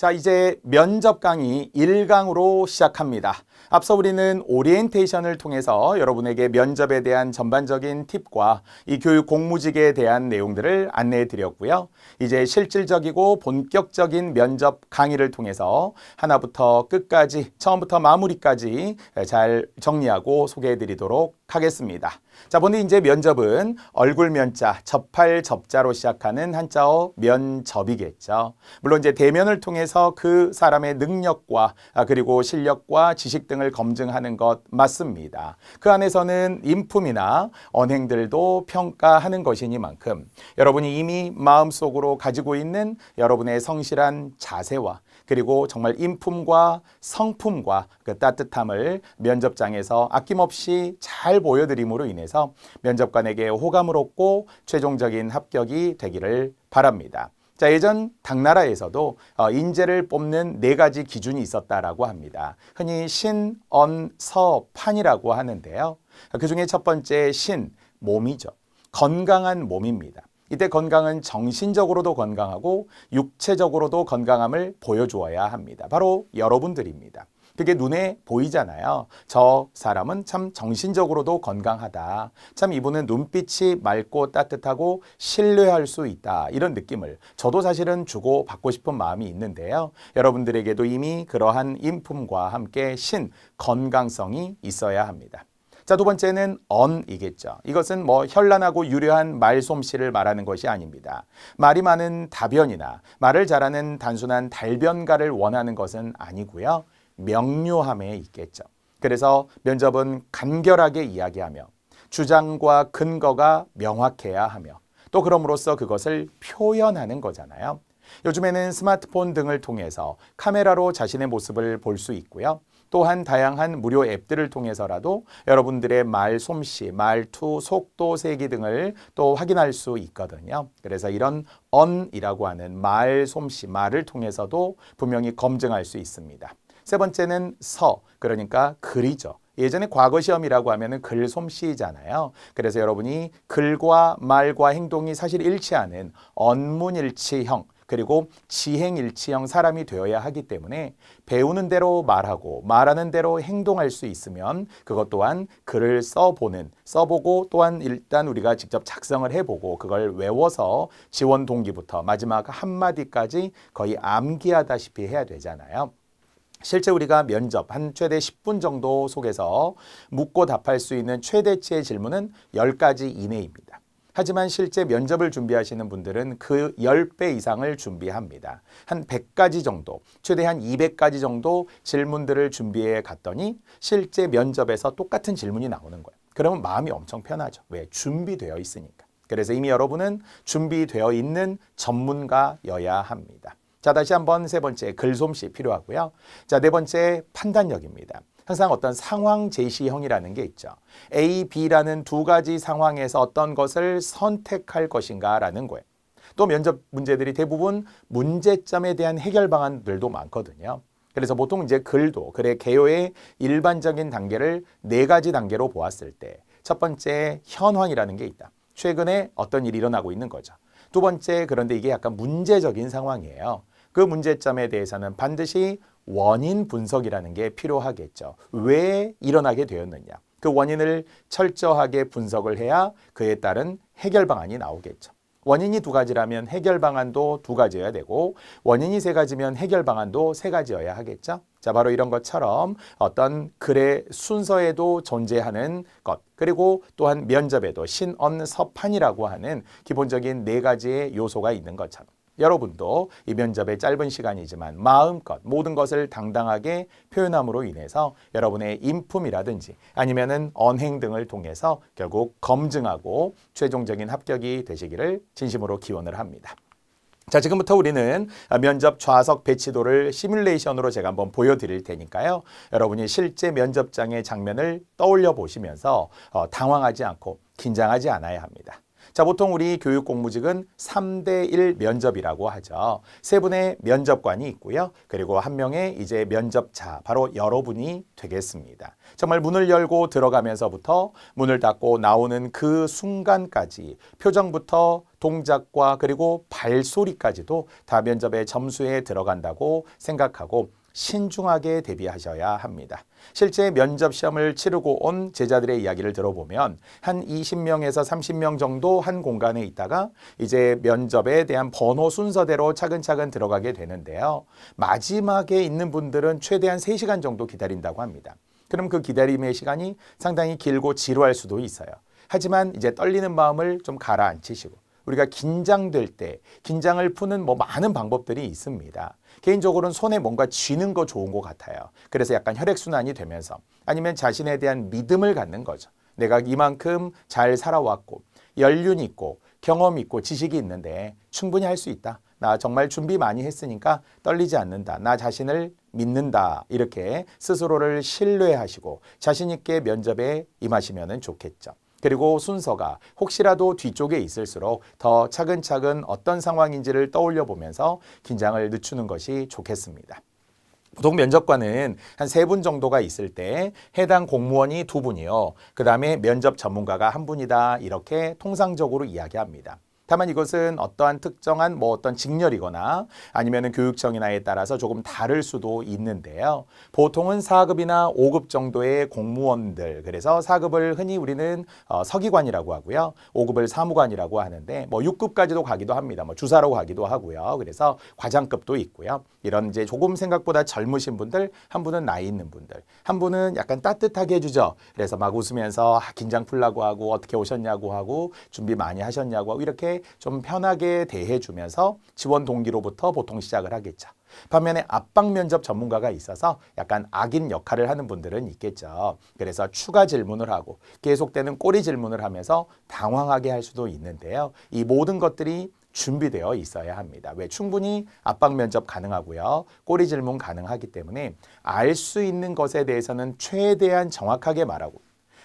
자, 이제 면접 강의 1강으로 시작합니다. 앞서 우리는 오리엔테이션을 통해서 여러분에게 면접에 대한 전반적인 팁과 이 교육 공무직에 대한 내용들을 안내해 드렸고요. 이제 실질적이고 본격적인 면접 강의를 통해서 하나부터 끝까지, 처음부터 마무리까지 잘 정리하고 소개해 드리도록 하겠습니다. 자, 본데 이제 면접은 얼굴 면자, 접할 접자로 시작하는 한자어 면접이겠죠. 물론 이제 대면을 통해서 그 사람의 능력과 그리고 실력과 지식 등을 검증하는 것 맞습니다. 그 안에서는 인품이나 언행들도 평가하는 것이니만큼 여러분이 이미 마음속으로 가지고 있는 여러분의 성실한 자세와 그리고 정말 인품과 성품과 그 따뜻함을 면접장에서 아낌없이 잘 보여드림으로 인해서 면접관에게 호감을 얻고 최종적인 합격이 되기를 바랍니다. 자, 예전 당나라에서도 인재를 뽑는 4가지 기준이 있었다라고 합니다. 흔히 신, 언, 서, 판이라고 하는데요. 그중에 첫 번째 신, 몸이죠. 건강한 몸입니다. 이때 건강은 정신적으로도 건강하고 육체적으로도 건강함을 보여주어야 합니다. 바로 여러분들입니다. 그게 눈에 보이잖아요. 저 사람은 참 정신적으로도 건강하다. 참 이분은 눈빛이 맑고 따뜻하고 신뢰할 수 있다. 이런 느낌을 저도 사실은 주고 받고 싶은 마음이 있는데요. 여러분들에게도 이미 그러한 인품과 함께 신, 건강성이 있어야 합니다. 자, 두 번째는 언이겠죠. 이것은 현란하고 유려한 말솜씨를 말하는 것이 아닙니다. 말이 많은 다변이나 말을 잘하는 단순한 달변가를 원하는 것은 아니고요. 명료함에 있겠죠. 그래서 면접은 간결하게 이야기하며 주장과 근거가 명확해야 하며 또 그럼으로써 그것을 표현하는 거잖아요. 요즘에는 스마트폰 등을 통해서 카메라로 자신의 모습을 볼 수 있고요. 또한 다양한 무료 앱들을 통해서라도 여러분들의 말솜씨, 말투, 속도, 세기 등을 또 확인할 수 있거든요. 그래서 이런 언이라고 하는 말솜씨, 말을 통해서도 분명히 검증할 수 있습니다. 세 번째는 서, 그러니까 글이죠. 예전에 과거 시험이라고 하면은 글솜씨잖아요. 그래서 여러분이 글과 말과 행동이 사실 일치하는 언문일치형, 그리고 지행일치형 사람이 되어야 하기 때문에 배우는 대로 말하고 말하는 대로 행동할 수 있으면 그것 또한 글을 써보고 또한 일단 우리가 직접 작성을 해보고 그걸 외워서 지원 동기부터 마지막 한마디까지 거의 암기하다시피 해야 되잖아요. 실제 우리가 면접 한 최대 10분 정도 속에서 묻고 답할 수 있는 최대치의 질문은 10가지 이내입니다. 하지만 실제 면접을 준비하시는 분들은 그 10배 이상을 준비합니다. 한 100가지 정도, 최대한 200가지 정도 질문들을 준비해 갔더니 실제 면접에서 똑같은 질문이 나오는 거예요. 그러면 마음이 엄청 편하죠. 왜? 준비되어 있으니까. 그래서 이미 여러분은 준비되어 있는 전문가여야 합니다. 자, 다시 한번 세 번째 글솜씨 필요하고요. 자, 네 번째 판단력입니다. 항상 어떤 상황 제시형이라는 게 있죠. A, B라는 2가지 상황에서 어떤 것을 선택할 것인가라는 거예요. 또 면접 문제들이 대부분 문제점에 대한 해결 방안들도 많거든요. 그래서 보통 이제 글의 개요의 일반적인 단계를 4가지 단계로 보았을 때 첫 번째 현황이라는 게 있다. 최근에 어떤 일이 일어나고 있는 거죠. 두 번째, 그런데 이게 약간 문제적인 상황이에요. 그 문제점에 대해서는 반드시 원인 분석이라는 게 필요하겠죠. 왜 일어나게 되었느냐. 그 원인을 철저하게 분석을 해야 그에 따른 해결 방안이 나오겠죠. 원인이 2가지라면 해결 방안도 2가지여야 되고 원인이 3가지면 해결 방안도 3가지여야 하겠죠. 자, 바로 이런 것처럼 어떤 글의 순서에도 존재하는 것, 그리고 또한 면접에도 신언서판이라고 하는 기본적인 4가지의 요소가 있는 것처럼 여러분도 이 면접의 짧은 시간이지만 마음껏 모든 것을 당당하게 표현함으로 인해서 여러분의 인품이라든지 아니면은 언행 등을 통해서 결국 검증하고 최종적인 합격이 되시기를 진심으로 기원을 합니다. 자, 지금부터 우리는 면접 좌석 배치도를 시뮬레이션으로 제가 한번 보여드릴 테니까요. 여러분이 실제 면접장의 장면을 떠올려 보시면서 당황하지 않고 긴장하지 않아야 합니다. 자, 보통 우리 교육공무직은 3대1 면접이라고 하죠. 세 분의 면접관이 있고요. 그리고 한 명의 이제 면접자, 바로 여러분이 되겠습니다. 정말 문을 열고 들어가면서부터 문을 닫고 나오는 그 순간까지 표정부터 동작과 그리고 발소리까지도 다 면접의 점수에 들어간다고 생각하고 신중하게 대비하셔야 합니다. 실제 면접 시험을 치르고 온 제자들의 이야기를 들어보면 한 20명에서 30명 정도 한 공간에 있다가 이제 면접에 대한 번호 순서대로 차근차근 들어가게 되는데요. 마지막에 있는 분들은 최대한 3시간 정도 기다린다고 합니다. 그럼 그 기다림의 시간이 상당히 길고 지루할 수도 있어요. 하지만 이제 떨리는 마음을 좀 가라앉히시고 우리가 긴장될 때 긴장을 푸는 많은 방법들이 있습니다. 개인적으로는 손에 뭔가 쥐는 거 좋은 것 같아요. 그래서 약간 혈액순환이 되면서 아니면 자신에 대한 믿음을 갖는 거죠. 내가 이만큼 잘 살아왔고 연륜이 있고 경험이 있고 지식이 있는데 충분히 할 수 있다. 나 정말 준비 많이 했으니까 떨리지 않는다. 나 자신을 믿는다. 이렇게 스스로를 신뢰하시고 자신 있게 면접에 임하시면 좋겠죠. 그리고 순서가 혹시라도 뒤쪽에 있을수록 더 차근차근 어떤 상황인지를 떠올려 보면서 긴장을 늦추는 것이 좋겠습니다. 보통 면접관은 한 3분 정도가 있을 때 해당 공무원이 2분이요. 그 다음에 면접 전문가가 1분이다. 이렇게 통상적으로 이야기합니다. 다만 이것은 어떠한 특정한 어떤 직렬이거나 아니면 교육청이나에 따라서 조금 다를 수도 있는데요. 보통은 4급이나 5급 정도의 공무원들, 그래서 4급을 흔히 우리는 서기관이라고 하고요. 5급을 사무관이라고 하는데 6급까지도 가기도 합니다. 주사로 가기도 하고요. 그래서 과장급도 있고요. 이런 이제 조금 생각보다 젊으신 분들, 한 분은 나이 있는 분들, 한 분은 약간 따뜻하게 해주죠. 그래서 막 웃으면서 긴장 풀라고 하고 어떻게 오셨냐고 하고 준비 많이 하셨냐고 하고 이렇게 좀 편하게 대해주면서 지원 동기로부터 보통 시작을 하겠죠. 반면에 압박 면접 전문가가 있어서 약간 악인 역할을 하는 분들은 있겠죠. 그래서 추가 질문을 하고 계속되는 꼬리 질문을 하면서 당황하게 할 수도 있는데요. 이 모든 것들이 준비되어 있어야 합니다. 왜? 충분히 압박 면접 가능하고요. 꼬리 질문 가능하기 때문에 알 수 있는 것에 대해서는 최대한 정확하게 말하고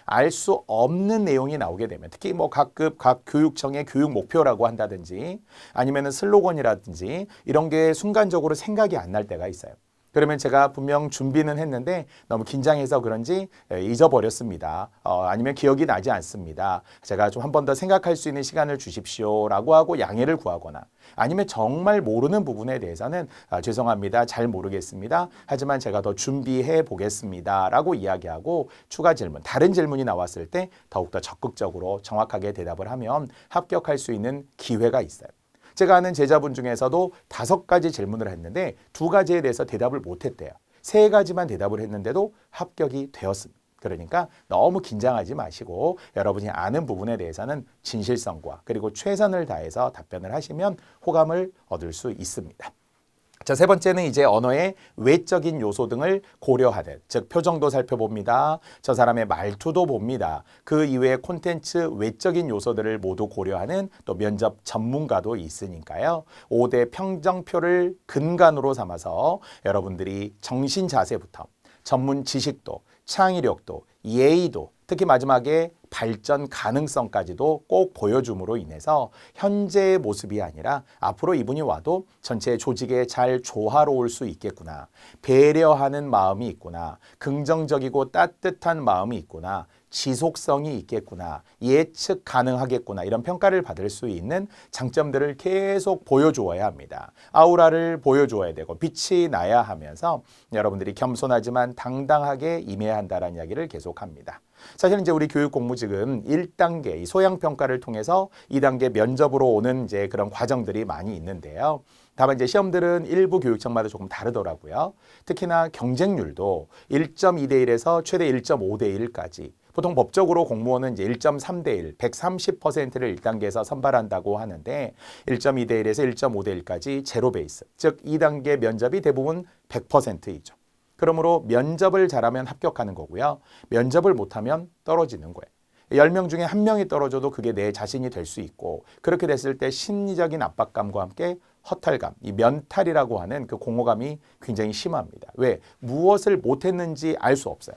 알 수 없는 내용이 나오게 되면 특히 각 급, 각 교육청의 교육 목표라고 한다든지 아니면 슬로건이라든지 이런 게 순간적으로 생각이 안 날 때가 있어요. 그러면 제가 분명 준비는 했는데 너무 긴장해서 그런지 잊어버렸습니다. 아니면 기억이 나지 않습니다. 제가 좀 한 번 더 생각할 수 있는 시간을 주십시오라고 하고 양해를 구하거나 아니면 정말 모르는 부분에 대해서는 죄송합니다. 잘 모르겠습니다. 하지만 제가 더 준비해 보겠습니다. 라고 이야기하고 추가 질문, 다른 질문이 나왔을 때 더욱더 적극적으로 정확하게 대답을 하면 합격할 수 있는 기회가 있어요. 제가 아는 제자분 중에서도 5가지 질문을 했는데 2가지에 대해서 대답을 못했대요. 3가지만 대답을 했는데도 합격이 되었습니다. 그러니까 너무 긴장하지 마시고 여러분이 아는 부분에 대해서는 진실성과 그리고 최선을 다해서 답변을 하시면 호감을 얻을 수 있습니다. 자, 3번째는 이제 언어의 외적인 요소 등을 고려하는, 즉 표정도 살펴봅니다. 저 사람의 말투도 봅니다. 그 이외의 콘텐츠 외적인 요소들을 모두 고려하는 또 면접 전문가도 있으니까요. 5대 평정표를 근간으로 삼아서 여러분들이 정신 자세부터 전문 지식도, 창의력도, 예의도, 특히 마지막에 발전 가능성까지도 꼭 보여줌으로 인해서 현재의 모습이 아니라 앞으로 이분이 와도 전체 조직에 잘 조화로울 수 있겠구나. 배려하는 마음이 있구나. 긍정적이고 따뜻한 마음이 있구나. 지속성이 있겠구나. 예측 가능하겠구나. 이런 평가를 받을 수 있는 장점들을 계속 보여주어야 합니다. 아우라를 보여주어야 되고 빛이 나야 하면서 여러분들이 겸손하지만 당당하게 임해야 한다는 이야기를 계속합니다. 사실 이제 우리 교육공무직은 1단계 이 소양평가를 통해서 2단계 면접으로 오는 이제 그런 과정들이 많이 있는데요. 다만 이제 시험들은 일부 교육청마다 조금 다르더라고요. 특히나 경쟁률도 1.2대 1에서 최대 1.5대 1까지 보통 법적으로 공무원은 이제 1.3대 1, 130%를 1단계에서 선발한다고 하는데 1.2대 1에서 1.5대 1까지 제로 베이스, 즉 2단계 면접이 대부분 100%이죠. 그러므로 면접을 잘하면 합격하는 거고요. 면접을 못하면 떨어지는 거예요. 10명 중에 1명이 떨어져도 그게 내 자신이 될 수 있고 그렇게 됐을 때 심리적인 압박감과 함께 허탈감, 이 면탈이라고 하는 그 공허감이 굉장히 심합니다. 왜? 무엇을 못했는지 알 수 없어요.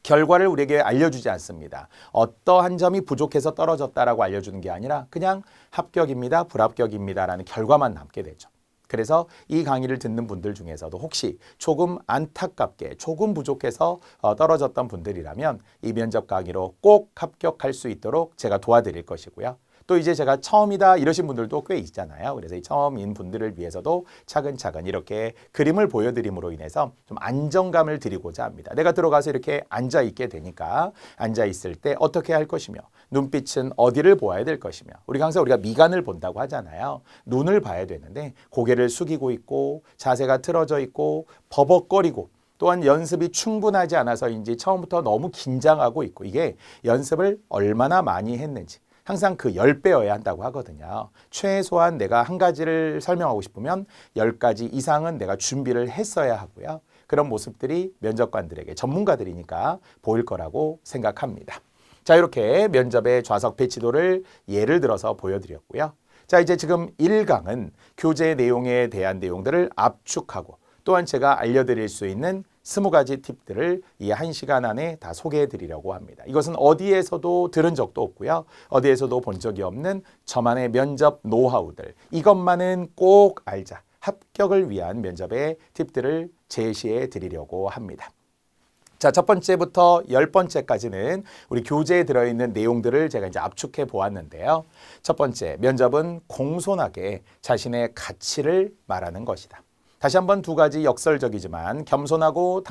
결과를 우리에게 알려주지 않습니다. 어떠한 점이 부족해서 떨어졌다라고 알려주는 게 아니라 그냥 합격입니다, 불합격입니다라는 결과만 남게 되죠. 그래서 이 강의를 듣는 분들 중에서도 혹시 조금 안타깝게 조금 부족해서 떨어졌던 분들이라면 이 면접 강의로 꼭 합격할 수 있도록 제가 도와드릴 것이고요. 또 이제 제가 처음이다 이러신 분들도 꽤 있잖아요. 그래서 이 처음인 분들을 위해서도 차근차근 이렇게 그림을 보여드림으로 인해서 좀 안정감을 드리고자 합니다. 내가 들어가서 이렇게 앉아있게 되니까 앉아있을 때 어떻게 할 것이며 눈빛은 어디를 보아야 될 것이며 우리가 항상 우리가 미간을 본다고 하잖아요. 눈을 봐야 되는데 고개를 숙이고 있고 자세가 틀어져 있고 버벅거리고 또한 연습이 충분하지 않아서인지 처음부터 너무 긴장하고 있고 이게 연습을 얼마나 많이 했는지 항상 그 10배여야 한다고 하거든요. 최소한 내가 한 가지를 설명하고 싶으면 10가지 이상은 내가 준비를 했어야 하고요. 그런 모습들이 면접관들에게 전문가들이니까 보일 거라고 생각합니다. 자, 이렇게 면접의 좌석 배치도를 예를 들어서 보여드렸고요. 자, 이제 지금 1강은 교재 내용에 대한 내용들을 압축하고 또한 제가 알려드릴 수 있는 20가지 팁들을 이 1시간 안에 다 소개해 드리려고 합니다. 이것은 어디에서도 들은 적도 없고요. 어디에서도 본 적이 없는 저만의 면접 노하우들. 이것만은 꼭 알자. 합격을 위한 면접의 팁들을 제시해 드리려고 합니다. 자, 첫 번째부터 10번째까지는 우리 교재에 들어있는 내용들을 제가 이제 압축해 보았는데요. 첫 번째, 면접은 공손하게 자신의 가치를 말하는 것이다. 다시 한번 2가지 역설적이지만 겸손하고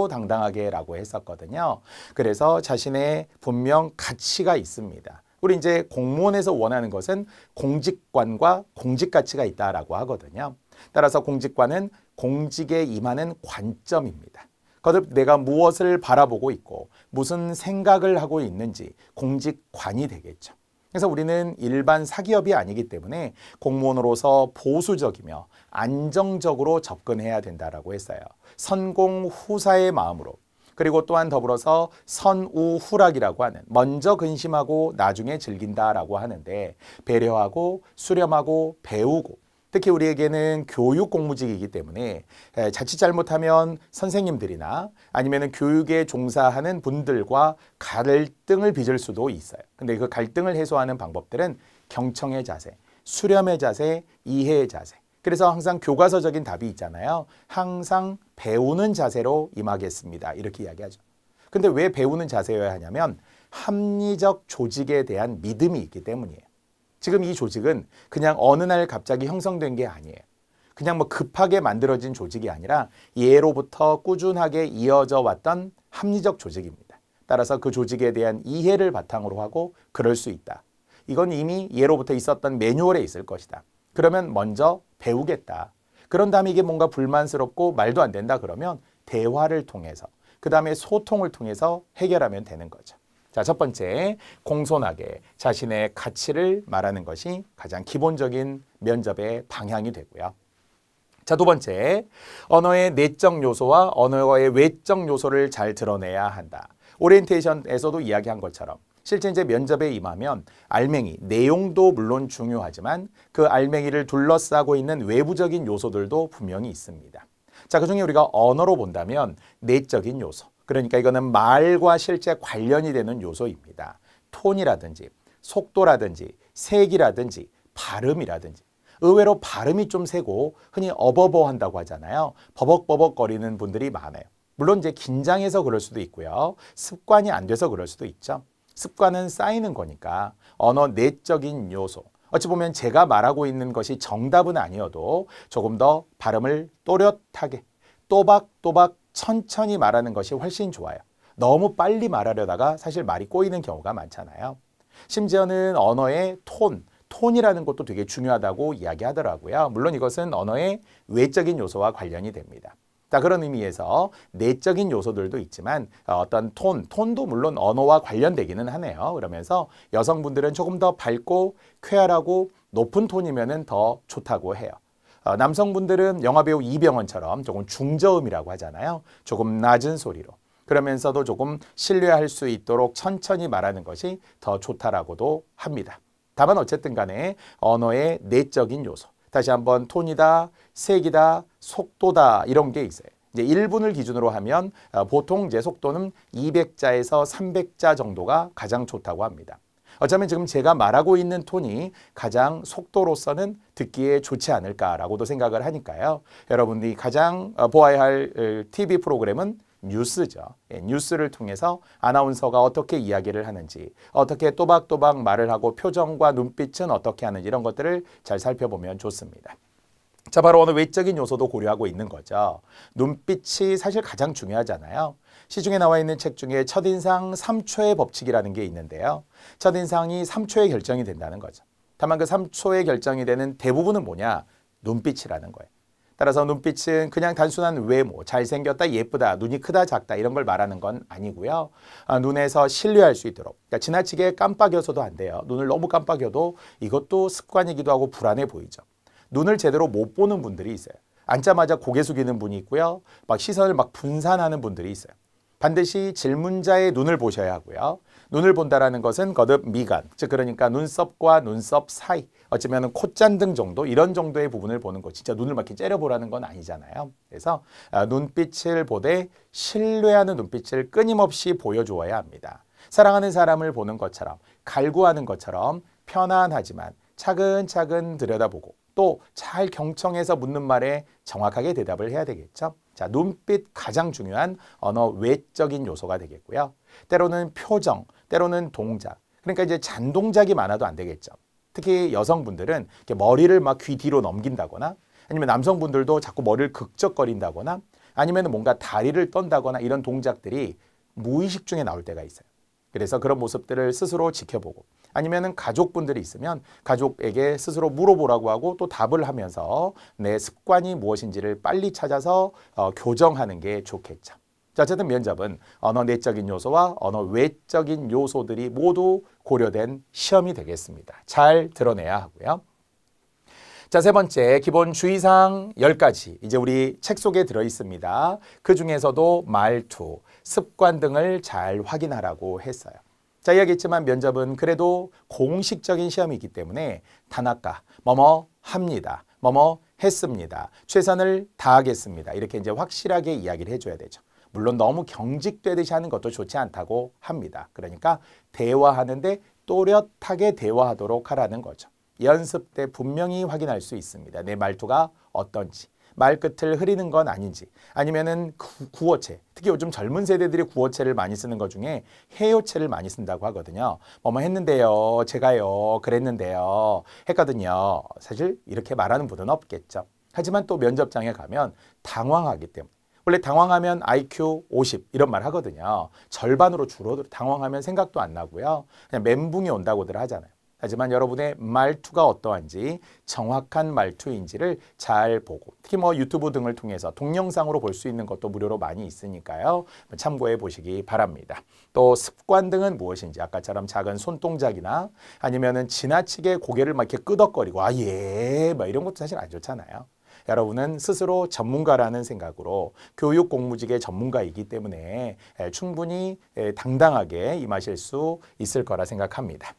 당당하게라고 했었거든요. 그래서 자신의 분명 가치가 있습니다. 우리 이제 공무원에서 원하는 것은 공직관과 공직 가치가 있다라고 하거든요. 따라서 공직관은 공직에 임하는 관점입니다. 거듭 내가 무엇을 바라보고 있고 무슨 생각을 하고 있는지 공직관이 되겠죠. 그래서 우리는 일반 사기업이 아니기 때문에 공무원으로서 보수적이며 안정적으로 접근해야 된다라고 했어요. 선공후사의 마음으로. 그리고 또한 더불어서 선우후락이라고 하는 먼저 근심하고 나중에 즐긴다라고 하는데 배려하고 수렴하고 배우고 특히 우리에게는 교육 공무직이기 때문에 자칫 잘못하면 선생님들이나 아니면 교육에 종사하는 분들과 갈등을 빚을 수도 있어요. 근데 그 갈등을 해소하는 방법들은 경청의 자세, 수렴의 자세, 이해의 자세. 그래서 항상 교과서적인 답이 있잖아요. 항상 배우는 자세로 임하겠습니다. 이렇게 이야기하죠. 근데 왜 배우는 자세여야 하냐면 합리적 조직에 대한 믿음이 있기 때문이에요. 지금 이 조직은 그냥 어느 날 갑자기 형성된 게 아니에요. 그냥 뭐 급하게 만들어진 조직이 아니라 예로부터 꾸준하게 이어져 왔던 합리적 조직입니다. 따라서 그 조직에 대한 이해를 바탕으로 하고 그럴 수 있다. 이건 이미 예로부터 있었던 매뉴얼에 있을 것이다. 그러면 먼저 배우겠다. 그런 다음에 이게 뭔가 불만스럽고 말도 안 된다 그러면 대화를 통해서 그 다음에 소통을 통해서 해결하면 되는 거죠. 자, 첫 번째, 공손하게 자신의 가치를 말하는 것이 가장 기본적인 면접의 방향이 되고요. 자, 2번째, 언어의 내적 요소와 언어의 외적 요소를 잘 드러내야 한다. 오리엔테이션에서도 이야기한 것처럼 실제 이제 면접에 임하면 알맹이, 내용도 물론 중요하지만 그 알맹이를 둘러싸고 있는 외부적인 요소들도 분명히 있습니다. 자, 그중에 우리가 언어로 본다면 내적인 요소. 그러니까 이거는 말과 실제 관련이 되는 요소입니다. 톤이라든지 속도라든지 색이라든지 발음이라든지 의외로 발음이 좀 세고 흔히 어버버 한다고 하잖아요. 버벅버벅거리는 분들이 많아요. 물론 이제 긴장해서 그럴 수도 있고요. 습관이 안 돼서 그럴 수도 있죠. 습관은 쌓이는 거니까 언어 내적인 요소. 어찌 보면 제가 말하고 있는 것이 정답은 아니어도 조금 더 발음을 또렷하게 또박또박 천천히 말하는 것이 훨씬 좋아요. 너무 빨리 말하려다가 사실 말이 꼬이는 경우가 많잖아요. 심지어는 언어의 톤이라는 것도 되게 중요하다고 이야기하더라고요. 물론 이것은 언어의 외적인 요소와 관련이 됩니다. 자, 그런 의미에서 내적인 요소들도 있지만 어떤 톤도 물론 언어와 관련되기는 하네요. 그러면서 여성분들은 조금 더 밝고 쾌활하고 높은 톤이면 더 좋다고 해요. 남성분들은 영화배우 이병헌처럼 조금 중저음이라고 하잖아요. 조금 낮은 소리로. 그러면서도 조금 신뢰할 수 있도록 천천히 말하는 것이 더 좋다라고도 합니다. 다만 어쨌든 간에 언어의 내적인 요소. 다시 한번 톤이다, 색이다, 속도다 이런 게 있어요. 이제 1분을 기준으로 하면 보통 이제 속도는 200자에서 300자 정도가 가장 좋다고 합니다. 어쩌면 지금 제가 말하고 있는 톤이 가장 속도로서는 듣기에 좋지 않을까라고도 생각을 하니까요. 여러분들이 가장 보아야 할 TV 프로그램은 뉴스죠. 예, 뉴스를 통해서 아나운서가 어떻게 이야기를 하는지, 어떻게 또박또박 말을 하고 표정과 눈빛은 어떻게 하는지 이런 것들을 잘 살펴보면 좋습니다. 자, 바로 어느 외적인 요소도 고려하고 있는 거죠. 눈빛이 사실 가장 중요하잖아요. 시중에 나와 있는 책 중에 첫인상 3초의 법칙이라는 게 있는데요. 첫인상이 3초에 결정이 된다는 거죠. 다만 그 3초에 결정이 되는 대부분은 뭐냐? 눈빛이라는 거예요. 따라서 눈빛은 그냥 단순한 외모, 잘생겼다, 예쁘다, 눈이 크다, 작다 이런 걸 말하는 건 아니고요. 눈에서 신뢰할 수 있도록, 그러니까 지나치게 깜빡여서도 안 돼요. 눈을 너무 깜빡여도 이것도 습관이기도 하고 불안해 보이죠. 눈을 제대로 못 보는 분들이 있어요. 앉자마자 고개 숙이는 분이 있고요. 막 시선을 막 분산하는 분들이 있어요. 반드시 질문자의 눈을 보셔야 하고요. 눈을 본다라는 것은 거듭 미간, 즉 그러니까 눈썹과 눈썹 사이, 어쩌면 콧잔등 정도 이런 정도의 부분을 보는 거. 진짜 눈을 막 이렇게 째려보라는 건 아니잖아요. 그래서 눈빛을 보되 신뢰하는 눈빛을 끊임없이 보여주어야 합니다. 사랑하는 사람을 보는 것처럼, 갈구하는 것처럼 편안하지만 차근차근 들여다보고 또 잘 경청해서 묻는 말에 정확하게 대답을 해야 되겠죠. 자, 눈빛 가장 중요한 언어 외적인 요소가 되겠고요. 때로는 표정, 때로는 동작. 그러니까 이제 잔동작이 많아도 안 되겠죠. 특히 여성분들은 이렇게 머리를 막 귀 뒤로 넘긴다거나 아니면 남성분들도 자꾸 머리를 극적거린다거나 아니면 뭔가 다리를 떤다거나 이런 동작들이 무의식 중에 나올 때가 있어요. 그래서 그런 모습들을 스스로 지켜보고 아니면은 가족분들이 있으면 가족에게 스스로 물어보라고 하고 또 답을 하면서 내 습관이 무엇인지를 빨리 찾아서 교정하는 게 좋겠죠. 자, 어쨌든 면접은 언어 내적인 요소와 언어 외적인 요소들이 모두 고려된 시험이 되겠습니다. 잘 드러내야 하고요. 자, 세 번째, 기본 주의사항 10가지. 이제 우리 책 속에 들어 있습니다. 그 중에서도 말투, 습관 등을 잘 확인하라고 했어요. 자, 이야기했지만 면접은 그래도 공식적인 시험이기 때문에 단아까, 뭐뭐 합니다, 뭐뭐 했습니다, 최선을 다하겠습니다. 이렇게 이제 확실하게 이야기를 해줘야 되죠. 물론 너무 경직되듯이 하는 것도 좋지 않다고 합니다. 그러니까 대화하는데 또렷하게 대화하도록 하라는 거죠. 연습 때 분명히 확인할 수 있습니다. 내 말투가 어떤지, 말끝을 흐리는 건 아닌지, 아니면은 구어체, 특히 요즘 젊은 세대들이 구어체를 많이 쓰는 것 중에 해요체를 많이 쓴다고 하거든요. 뭐뭐 했는데요, 제가요, 그랬는데요, 했거든요. 사실 이렇게 말하는 분은 없겠죠. 하지만 또 면접장에 가면 당황하기 때문에 원래 당황하면 IQ 50 이런 말 하거든요. 절반으로 줄어들어. 당황하면 생각도 안 나고요. 그냥 멘붕이 온다고들 하잖아요. 하지만 여러분의 말투가 어떠한지 정확한 말투인지를 잘 보고 특히 뭐 유튜브 등을 통해서 동영상으로 볼 수 있는 것도 무료로 많이 있으니까요. 참고해 보시기 바랍니다. 또 습관 등은 무엇인지 아까처럼 작은 손동작이나 아니면은 지나치게 고개를 막 이렇게 끄덕거리고 아 예 막 이런 것도 사실 안 좋잖아요. 여러분은 스스로 전문가라는 생각으로 교육 공무직의 전문가이기 때문에 충분히 당당하게 임하실 수 있을 거라 생각합니다.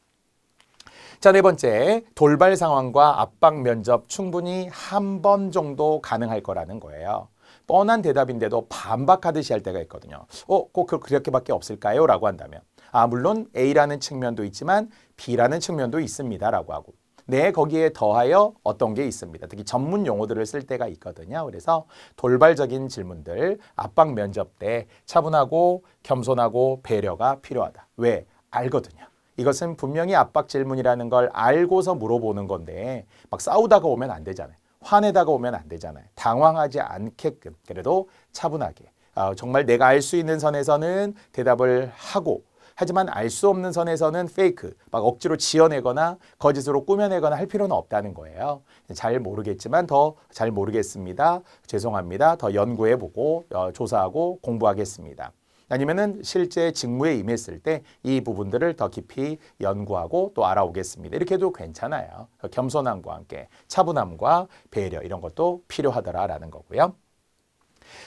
자, 네 번째, 돌발 상황과 압박 면접 충분히 한 번 정도 가능할 거라는 거예요. 뻔한 대답인데도 반박하듯이 할 때가 있거든요. 꼭 그렇게밖에 없을까요? 라고 한다면 물론 A라는 측면도 있지만 B라는 측면도 있습니다. 라고 하고 네, 거기에 더하여 어떤 게 있습니다. 특히 전문 용어들을 쓸 때가 있거든요. 그래서 돌발적인 질문들, 압박 면접 때 차분하고 겸손하고 배려가 필요하다. 왜? 알거든요. 이것은 분명히 압박 질문이라는 걸 알고서 물어보는 건데 막 싸우다가 오면 안 되잖아요. 화내다가 오면 안 되잖아요. 당황하지 않게끔 그래도 차분하게 정말 내가 알 수 있는 선에서는 대답을 하고 하지만 알 수 없는 선에서는 페이크, 막 억지로 지어내거나 거짓으로 꾸며내거나 할 필요는 없다는 거예요. 잘 모르겠지만 더 잘 모르겠습니다. 죄송합니다. 더 연구해보고 조사하고 공부하겠습니다. 아니면은 실제 직무에 임했을 때 이 부분들을 더 깊이 연구하고 또 알아오겠습니다. 이렇게 해도 괜찮아요. 겸손함과 함께 차분함과 배려 이런 것도 필요하더라라는 거고요.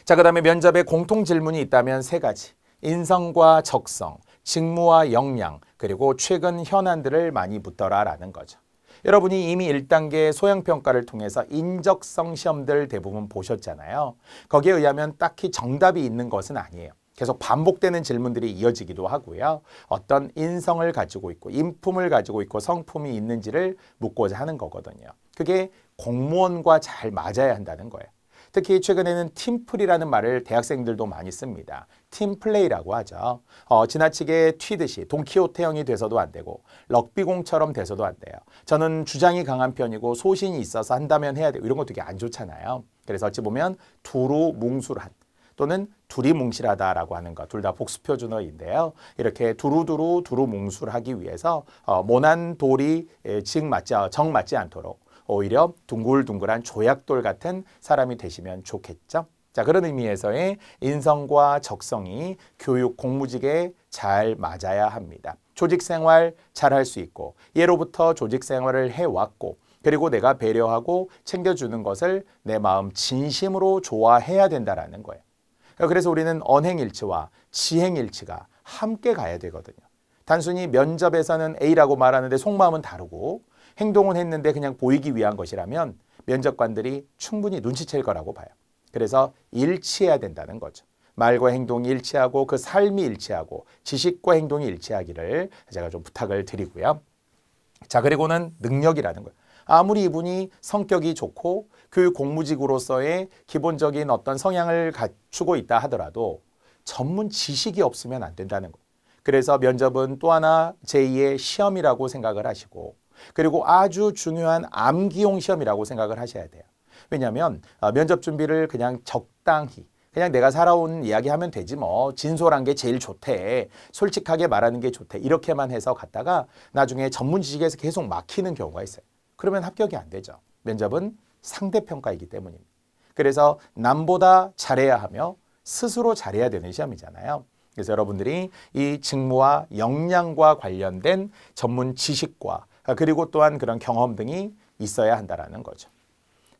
자, 그다음에 면접에 공통 질문이 있다면 3가지. 인성과 적성, 직무와 역량, 그리고 최근 현안들을 많이 묻더라라는 거죠. 여러분이 이미 1단계 소형평가를 통해서 인적성 시험들 대부분 보셨잖아요. 거기에 의하면 딱히 정답이 있는 것은 아니에요. 계속 반복되는 질문들이 이어지기도 하고요. 어떤 인성을 가지고 있고 인품을 가지고 있고 성품이 있는지를 묻고자 하는 거거든요. 그게 공무원과 잘 맞아야 한다는 거예요. 특히 최근에는 팀플이라는 말을 대학생들도 많이 씁니다. 팀플레이라고 하죠. 지나치게 튀듯이 돈키호테형이 돼서도 안 되고 럭비공처럼 돼서도 안 돼요. 저는 주장이 강한 편이고 소신이 있어서 한다면 해야 되고 이런 거 되게 안 좋잖아요. 그래서 어찌 보면 두루뭉술한 또는 두리뭉실하다라고 하는 것, 둘 다 복수표준어인데요. 이렇게 두루뭉술하기 위해서 모난 돌이 정 맞지 않도록 오히려 둥글둥글한 조약돌 같은 사람이 되시면 좋겠죠. 자, 그런 의미에서의 인성과 적성이 교육 공무직에 잘 맞아야 합니다. 조직생활 잘 할 수 있고 예로부터 조직생활을 해왔고 그리고 내가 배려하고 챙겨주는 것을 내 마음 진심으로 좋아해야 된다는 거예요. 그래서 우리는 언행일치와 지행일치가 함께 가야 되거든요. 단순히 면접에서는 A라고 말하는데 속마음은 다르고 행동은 했는데 그냥 보이기 위한 것이라면 면접관들이 충분히 눈치챌 거라고 봐요. 그래서 일치해야 된다는 거죠. 말과 행동이 일치하고 그 삶이 일치하고 지식과 행동이 일치하기를 제가 좀 부탁을 드리고요. 자, 그리고는 능력이라는 거예요. 아무리 이분이 성격이 좋고 교육 공무직으로서의 기본적인 어떤 성향을 갖추고 있다 하더라도 전문 지식이 없으면 안 된다는 거예요. 그래서 면접은 또 하나 제2의 시험이라고 생각을 하시고 그리고 아주 중요한 암기용 시험이라고 생각을 하셔야 돼요. 왜냐하면 면접 준비를 그냥 적당히 그냥 내가 살아온 이야기 하면 되지 뭐 진솔한 게 제일 좋대 솔직하게 말하는 게 좋대 이렇게만 해서 갔다가 나중에 전문 지식에서 계속 막히는 경우가 있어요. 그러면 합격이 안 되죠. 면접은 상대평가이기 때문입니다. 그래서 남보다 잘해야 하며 스스로 잘해야 되는 시험이잖아요. 그래서 여러분들이 이 직무와 역량과 관련된 전문 지식과 그리고 또한 그런 경험 등이 있어야 한다는 거죠.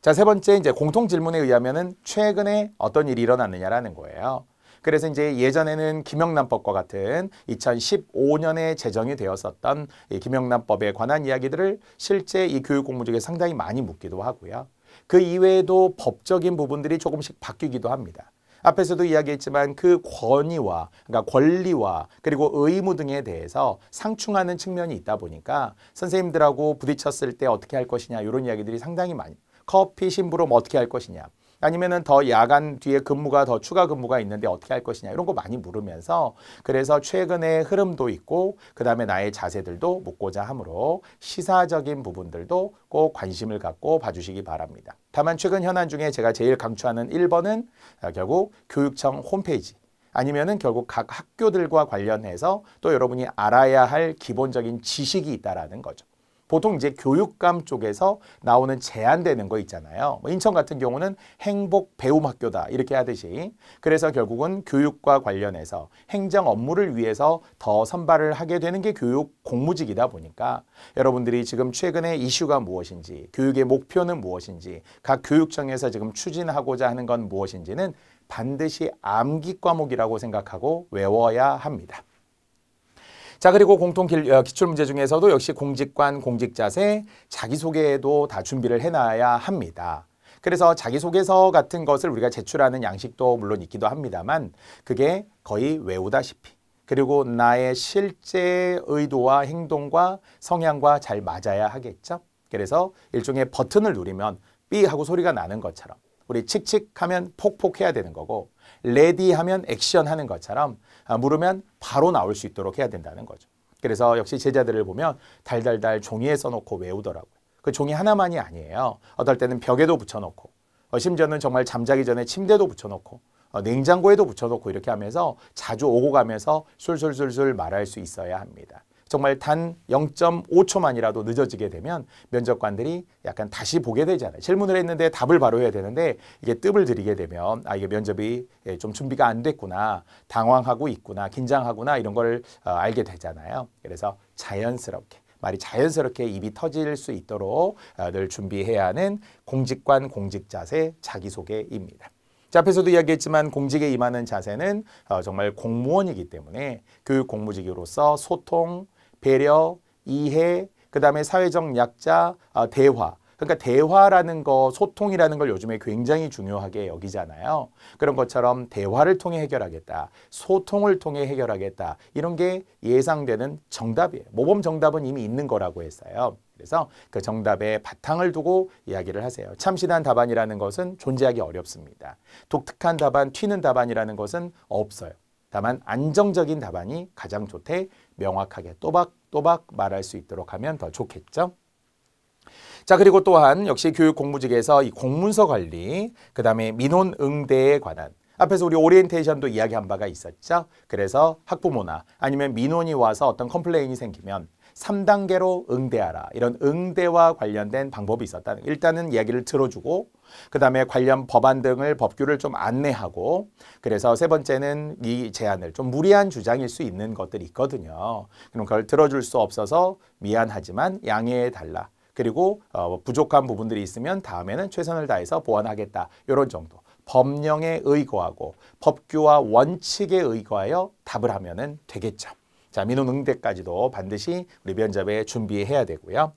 자, 세 번째 이제 공통 질문에 의하면은 최근에 어떤 일이 일어났느냐라는 거예요. 그래서 이제 예전에는 김영란법과 같은 2015년에 제정이 되었었던 이 김영란법에 관한 이야기들을 실제 이 교육공무직에 상당히 많이 묻기도 하고요. 그 이외에도 법적인 부분들이 조금씩 바뀌기도 합니다. 앞에서도 이야기했지만 그 권위와 그러니까 권리와 그리고 의무 등에 대해서 상충하는 측면이 있다 보니까 선생님들하고 부딪혔을 때 어떻게 할 것이냐 이런 이야기들이 상당히 많이 커피 심부름 어떻게 할 것이냐 아니면은 더 야간 뒤에 근무가 더 추가 근무가 있는데 어떻게 할 것이냐 이런 거 많이 물으면서 그래서 최근의 흐름도 있고 그다음에 나의 자세들도 묻고자 하므로 시사적인 부분들도 꼭 관심을 갖고 봐주시기 바랍니다. 다만 최근 현안 중에 제가 제일 강추하는 1번은 결국 교육청 홈페이지 아니면은 결국 각 학교들과 관련해서 또 여러분이 알아야 할 기본적인 지식이 있다라는 거죠. 보통 이제 교육감 쪽에서 나오는 제안되는 거 있잖아요. 인천 같은 경우는 행복 배움 학교다 이렇게 하듯이 그래서 결국은 교육과 관련해서 행정 업무를 위해서 더 선발을 하게 되는 게 교육 공무직이다 보니까 여러분들이 지금 최근에 이슈가 무엇인지 교육의 목표는 무엇인지 각 교육청에서 지금 추진하고자 하는 건 무엇인지는 반드시 암기 과목이라고 생각하고 외워야 합니다. 자, 그리고 공통 기출문제 중에서도 역시 공직관, 공직자세, 자기소개도 다 준비를 해놔야 합니다. 그래서 자기소개서 같은 것을 우리가 제출하는 양식도 물론 있기도 합니다만 그게 거의 외우다시피 그리고 나의 실제 의도와 행동과 성향과 잘 맞아야 하겠죠. 그래서 일종의 버튼을 누르면 삐 하고 소리가 나는 것처럼 우리 칙칙하면 폭폭해야 되는 거고 레디 하면 액션 하는 것처럼 물으면 바로 나올 수 있도록 해야 된다는 거죠. 그래서 역시 제자들을 보면 달달달 종이에 써놓고 외우더라고요. 그 종이 하나만이 아니에요. 어떨 때는 벽에도 붙여놓고 심지어는 정말 잠자기 전에 침대도 붙여놓고 냉장고에도 붙여놓고 이렇게 하면서 자주 오고 가면서 술술술술 말할 수 있어야 합니다. 정말 단 0.5초만이라도 늦어지게 되면 면접관들이 약간 다시 보게 되잖아요. 질문을 했는데 답을 바로 해야 되는데 이게 뜸을 들이게 되면 이게 면접이 좀 준비가 안 됐구나, 당황하고 있구나, 긴장하구나 이런 걸 알게 되잖아요. 그래서 자연스럽게 말이 자연스럽게 입이 터질 수 있도록 늘 준비해야 하는 공직관, 공직자세, 자기소개입니다. 자, 앞에서도 이야기했지만 공직에 임하는 자세는 정말 공무원이기 때문에 교육 공무직으로서 소통, 배려, 이해, 그 다음에 사회적 약자, 대화. 그러니까 대화라는 거, 소통이라는 걸 요즘에 굉장히 중요하게 여기잖아요. 그런 것처럼 대화를 통해 해결하겠다. 소통을 통해 해결하겠다. 이런 게 예상되는 정답이에요. 모범 정답은 이미 있는 거라고 했어요. 그래서 그 정답에 바탕을 두고 이야기를 하세요. 참신한 답안이라는 것은 존재하기 어렵습니다. 독특한 답안, 튀는 답안이라는 것은 없어요. 다만 안정적인 답안이 가장 좋대 명확하게 또박또박 말할 수 있도록 하면 더 좋겠죠. 자, 그리고 또한 역시 교육 공무직에서 이 공문서 관리, 그 다음에 민원 응대에 관한 앞에서 우리 오리엔테이션도 이야기한 바가 있었죠. 그래서 학부모나 아니면 민원이 와서 어떤 컴플레인이 생기면 3단계로 응대하라. 이런 응대와 관련된 방법이 있었다. 일단은 이야기를 들어주고 그 다음에 관련 법안 등을 법규를 좀 안내하고 그래서 세 번째는 이 제안을 좀 무리한 주장일 수 있는 것들이 있거든요. 그럼 그걸 들어줄 수 없어서 미안하지만 양해해달라. 그리고 부족한 부분들이 있으면 다음에는 최선을 다해서 보완하겠다. 이런 정도. 법령에 의거하고 법규와 원칙에 의거하여 답을 하면 되겠죠. 자, 민원 응대까지도 반드시 우리 면접에 준비해야 되고요.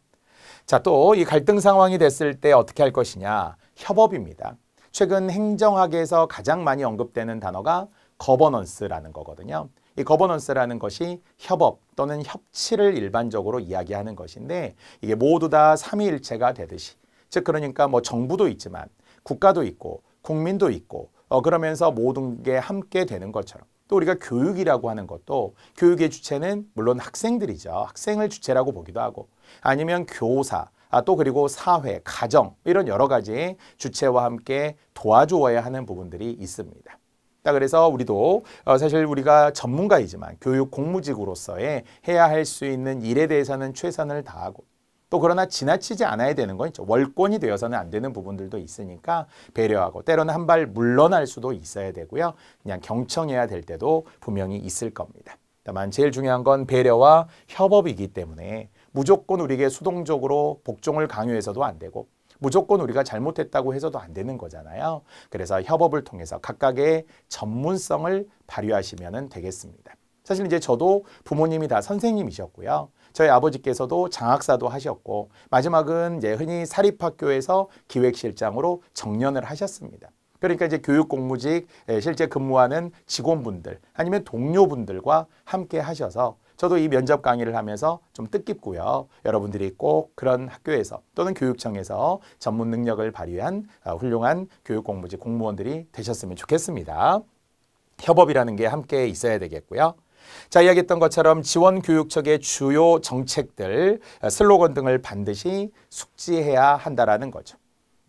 자, 또 이 갈등 상황이 됐을 때 어떻게 할 것이냐. 협업입니다. 최근 행정학에서 가장 많이 언급되는 단어가 거버넌스라는 거거든요. 이 거버넌스라는 것이 협업 또는 협치를 일반적으로 이야기하는 것인데 이게 모두 다 삼위일체가 되듯이 즉 그러니까 뭐 정부도 있지만 국가도 있고 국민도 있고 그러면서 모든 게 함께 되는 것처럼 또 우리가 교육이라고 하는 것도 교육의 주체는 물론 학생들이죠. 학생을 주체라고 보기도 하고 아니면 교사 또 그리고 사회, 가정 이런 여러 가지의 주체와 함께 도와주어야 하는 부분들이 있습니다. 그래서 우리도 사실 우리가 전문가이지만 교육 공무직으로서의 해야 할 수 있는 일에 대해서는 최선을 다하고 또 그러나 지나치지 않아야 되는 건 있죠. 월권이 되어서는 안 되는 부분들도 있으니까 배려하고 때로는 한 발 물러날 수도 있어야 되고요. 그냥 경청해야 될 때도 분명히 있을 겁니다. 다만 제일 중요한 건 배려와 협업이기 때문에 무조건 우리에게 수동적으로 복종을 강요해서도 안 되고 무조건 우리가 잘못했다고 해서도 안 되는 거잖아요. 그래서 협업을 통해서 각각의 전문성을 발휘하시면 되겠습니다. 사실 이제 저도 부모님이 다 선생님이셨고요. 저희 아버지께서도 장학사도 하셨고 마지막은 이제 흔히 사립학교에서 기획실장으로 정년을 하셨습니다. 그러니까 이제 교육공무직 실제 근무하는 직원분들 아니면 동료분들과 함께 하셔서 저도 이 면접 강의를 하면서 좀 뜻깊고요. 여러분들이 꼭 그런 학교에서 또는 교육청에서 전문 능력을 발휘한 훌륭한 교육공무직 공무원들이 되셨으면 좋겠습니다. 협업이라는 게 함께 있어야 되겠고요. 자, 이야기했던 것처럼 지원교육청의 주요 정책들, 슬로건 등을 반드시 숙지해야 한다라는 거죠.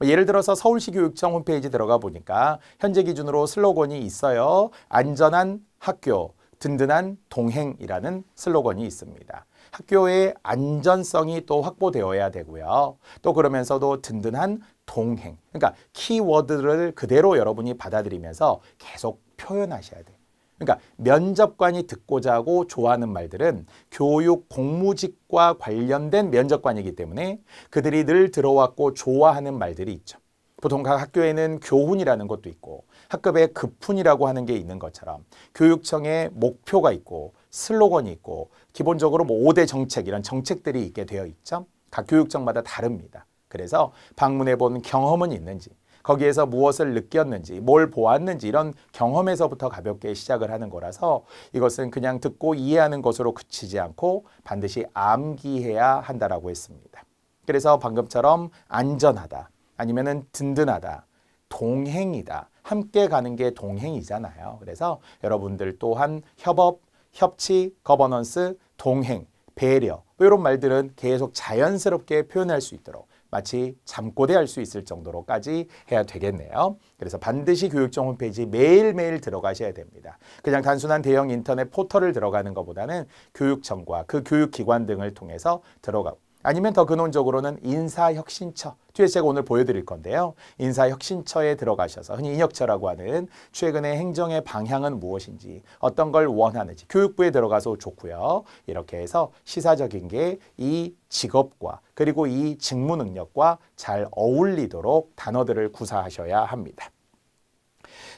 예를 들어서 서울시 교육청 홈페이지 들어가 보니까 현재 기준으로 슬로건이 있어요. 안전한 학교, 든든한 동행이라는 슬로건이 있습니다. 학교의 안전성이 또 확보되어야 되고요. 또 그러면서도 든든한 동행. 그러니까 키워드를 그대로 여러분이 받아들이면서 계속 표현하셔야 돼요. 그러니까 면접관이 듣고자 하고 좋아하는 말들은 교육 공무직과 관련된 면접관이기 때문에 그들이 늘 들어왔고 좋아하는 말들이 있죠. 보통 각 학교에는 교훈이라는 것도 있고 학급에 급훈이라고 하는 게 있는 것처럼 교육청의 목표가 있고 슬로건이 있고 기본적으로 뭐 5대 정책 이런 정책들이 있게 되어 있죠. 각 교육청마다 다릅니다. 그래서 방문해 본 경험은 있는지 거기에서 무엇을 느꼈는지 뭘 보았는지 이런 경험에서부터 가볍게 시작을 하는 거라서 이것은 그냥 듣고 이해하는 것으로 그치지 않고 반드시 암기해야 한다라고 했습니다. 그래서 방금처럼 안전하다 아니면은 든든하다 동행이다 함께 가는 게 동행이잖아요. 그래서 여러분들 또한 협업, 협치, 거버넌스, 동행, 배려 이런 말들은 계속 자연스럽게 표현할 수 있도록 마치 잠꼬대할 수 있을 정도로까지 해야 되겠네요. 그래서 반드시 교육청 홈페이지 매일매일 들어가셔야 됩니다. 그냥 단순한 대형 인터넷 포털을 들어가는 것보다는 교육청과 그 교육기관 등을 통해서 들어가고 아니면 더 근원적으로는 인사혁신처, 뒤에 제가 오늘 보여드릴 건데요. 인사혁신처에 들어가셔서 흔히 인혁처라고 하는 최근의 행정의 방향은 무엇인지 어떤 걸 원하는지 교육부에 들어가서 좋고요. 이렇게 해서 시사적인 게 이 직업과 그리고 이 직무 능력과 잘 어울리도록 단어들을 구사하셔야 합니다.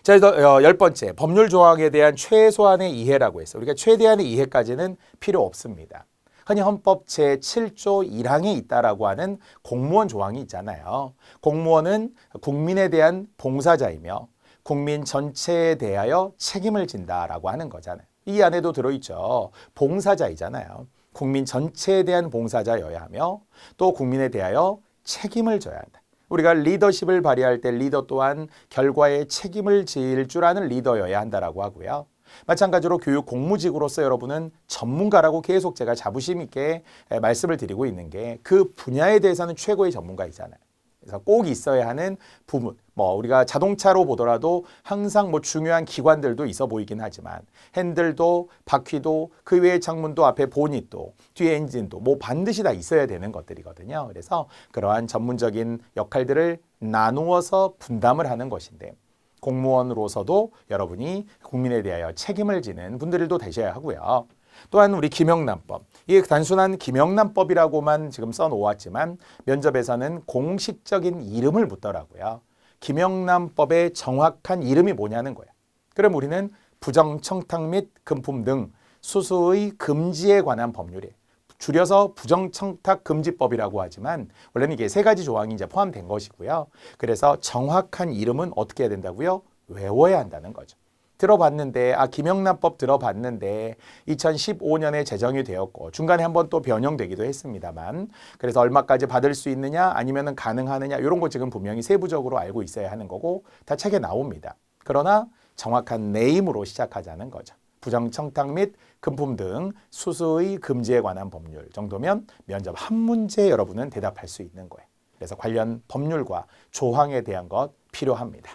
자, 10번째, 법률 조항에 대한 최소한의 이해라고 했어요. 우리가 최대한의 이해까지는 필요 없습니다. 흔히 헌법 제7조 1항에 있다라고 하는 공무원 조항이 있잖아요. 공무원은 국민에 대한 봉사자이며 국민 전체에 대하여 책임을 진다라고 하는 거잖아요. 이 안에도 들어있죠. 봉사자이잖아요. 국민 전체에 대한 봉사자여야 하며 또 국민에 대하여 책임을 져야 한다. 우리가 리더십을 발휘할 때 리더 또한 결과에 책임을 질 줄 아는 리더여야 한다라고 하고요. 마찬가지로 교육 공무직으로서 여러분은 전문가라고 계속 제가 자부심 있게 말씀을 드리고 있는 게 그 분야에 대해서는 최고의 전문가이잖아요. 그래서 꼭 있어야 하는 부분, 우리가 자동차로 보더라도 항상 중요한 기관들도 있어 보이긴 하지만 핸들도 바퀴도 그 외의 창문도 앞에 보닛도 뒤에 엔진도 반드시 다 있어야 되는 것들이거든요. 그래서 그러한 전문적인 역할들을 나누어서 분담을 하는 것인데 공무원으로서도 여러분이 국민에 대하여 책임을 지는 분들도 되셔야 하고요. 또한 우리 김영란법, 이게 단순한 김영란법이라고만 지금 써놓았지만 면접에서는 공식적인 이름을 묻더라고요. 김영란법의 정확한 이름이 뭐냐는 거예요. 그럼 우리는 부정청탁 및 금품 등 수수의 금지에 관한 법률이에요. 줄여서 부정청탁금지법이라고 하지만 원래는 이게 3가지 조항이 이제 포함된 것이고요. 그래서 정확한 이름은 어떻게 해야 된다고요? 외워야 한다는 거죠. 들어봤는데 김영란법 들어봤는데 2015년에 제정이 되었고 중간에 한번 또 변형되기도 했습니다만 그래서 얼마까지 받을 수 있느냐 아니면 가능하느냐 이런 거 지금 분명히 세부적으로 알고 있어야 하는 거고 다 책에 나옵니다. 그러나 정확한 네임으로 시작하자는 거죠. 부정청탁 및 금품 등 수수의 금지에 관한 법률 정도면 면접 한 문제 여러분은 대답할 수 있는 거예요. 그래서 관련 법률과 조항에 대한 것 필요합니다.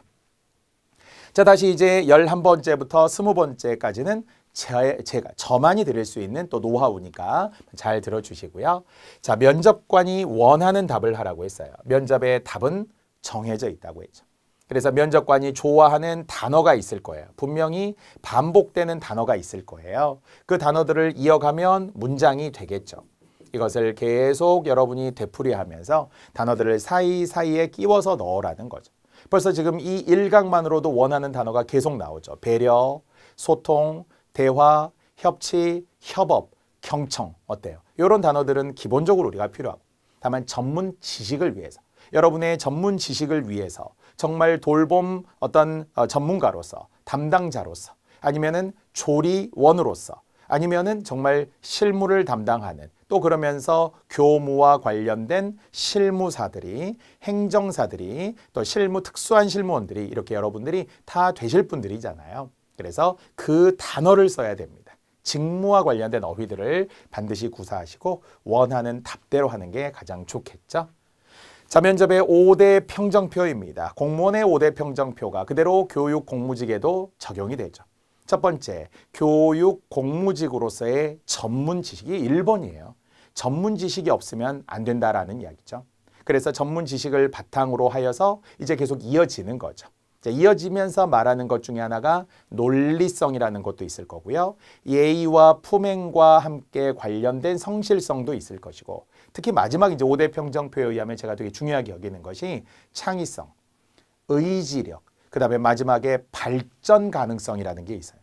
자, 다시 이제 11번째부터 20번째까지는 저만이 드릴 수 있는 또 노하우니까 잘 들어주시고요. 자, 면접관이 원하는 답을 하라고 했어요. 면접의 답은 정해져 있다고 했죠. 그래서 면접관이 좋아하는 단어가 있을 거예요. 분명히 반복되는 단어가 있을 거예요. 그 단어들을 이어가면 문장이 되겠죠. 이것을 계속 여러분이 되풀이하면서 단어들을 사이사이에 끼워서 넣으라는 거죠. 벌써 지금 이 일강만으로도 원하는 단어가 계속 나오죠. 배려, 소통, 대화, 협치, 협업, 경청 어때요? 이런 단어들은 기본적으로 우리가 필요하고 다만 전문 지식을 위해서 여러분의 전문 지식을 위해서 정말 돌봄 어떤 전문가로서 담당자로서 아니면은 조리원으로서 아니면은 정말 실무를 담당하는 또 그러면서 교무와 관련된 실무사들이 행정사들이 또 특수한 실무원들이 이렇게 여러분들이 다 되실 분들이잖아요. 그래서 그 단어를 써야 됩니다. 직무와 관련된 어휘들을 반드시 구사하시고 원하는 답대로 하는 게 가장 좋겠죠. 자, 면접의 5대 평정표입니다. 공무원의 5대 평정표가 그대로 교육 공무직에도 적용이 되죠. 첫 번째, 교육 공무직으로서의 전문 지식이 1번이에요. 전문 지식이 없으면 안 된다라는 이야기죠. 그래서 전문 지식을 바탕으로 하여서 이제 계속 이어지는 거죠. 이어지면서 말하는 것 중에 하나가 논리성이라는 것도 있을 거고요. 예의와 품행과 함께 관련된 성실성도 있을 것이고 특히 마지막 이제 5대 평정표에 의하면 제가 되게 중요하게 여기는 것이 창의성, 의지력, 그 다음에 마지막에 발전 가능성이라는 게 있어요.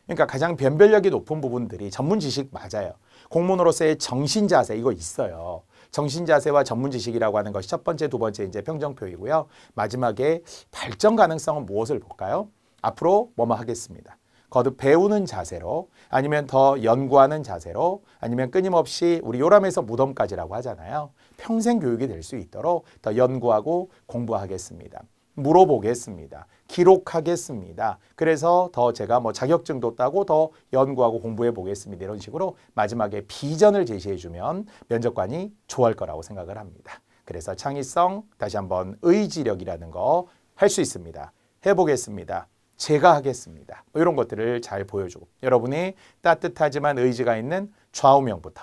그러니까 가장 변별력이 높은 부분들이 전문 지식 맞아요. 공무원으로서의 정신 자세 이거 있어요. 정신 자세와 전문 지식이라고 하는 것이 첫 번째, 두 번째 이제 평정표이고요. 마지막에 발전 가능성은 무엇을 볼까요? 앞으로 뭐뭐 하겠습니다. 거듭 배우는 자세로 아니면 더 연구하는 자세로 아니면 끊임없이 우리 요람에서 무덤까지라고 하잖아요. 평생 교육이 될 수 있도록 더 연구하고 공부하겠습니다. 물어보겠습니다. 기록하겠습니다. 그래서 더 제가 자격증도 따고 더 연구하고 공부해 보겠습니다. 이런 식으로 마지막에 비전을 제시해 주면 면접관이 좋아할 거라고 생각을 합니다. 그래서 창의성, 다시 한번 의지력이라는 거 할 수 있습니다. 해보겠습니다. 제가 하겠습니다. 이런 것들을 잘 보여주고 여러분이 따뜻하지만 의지가 있는 좌우명부터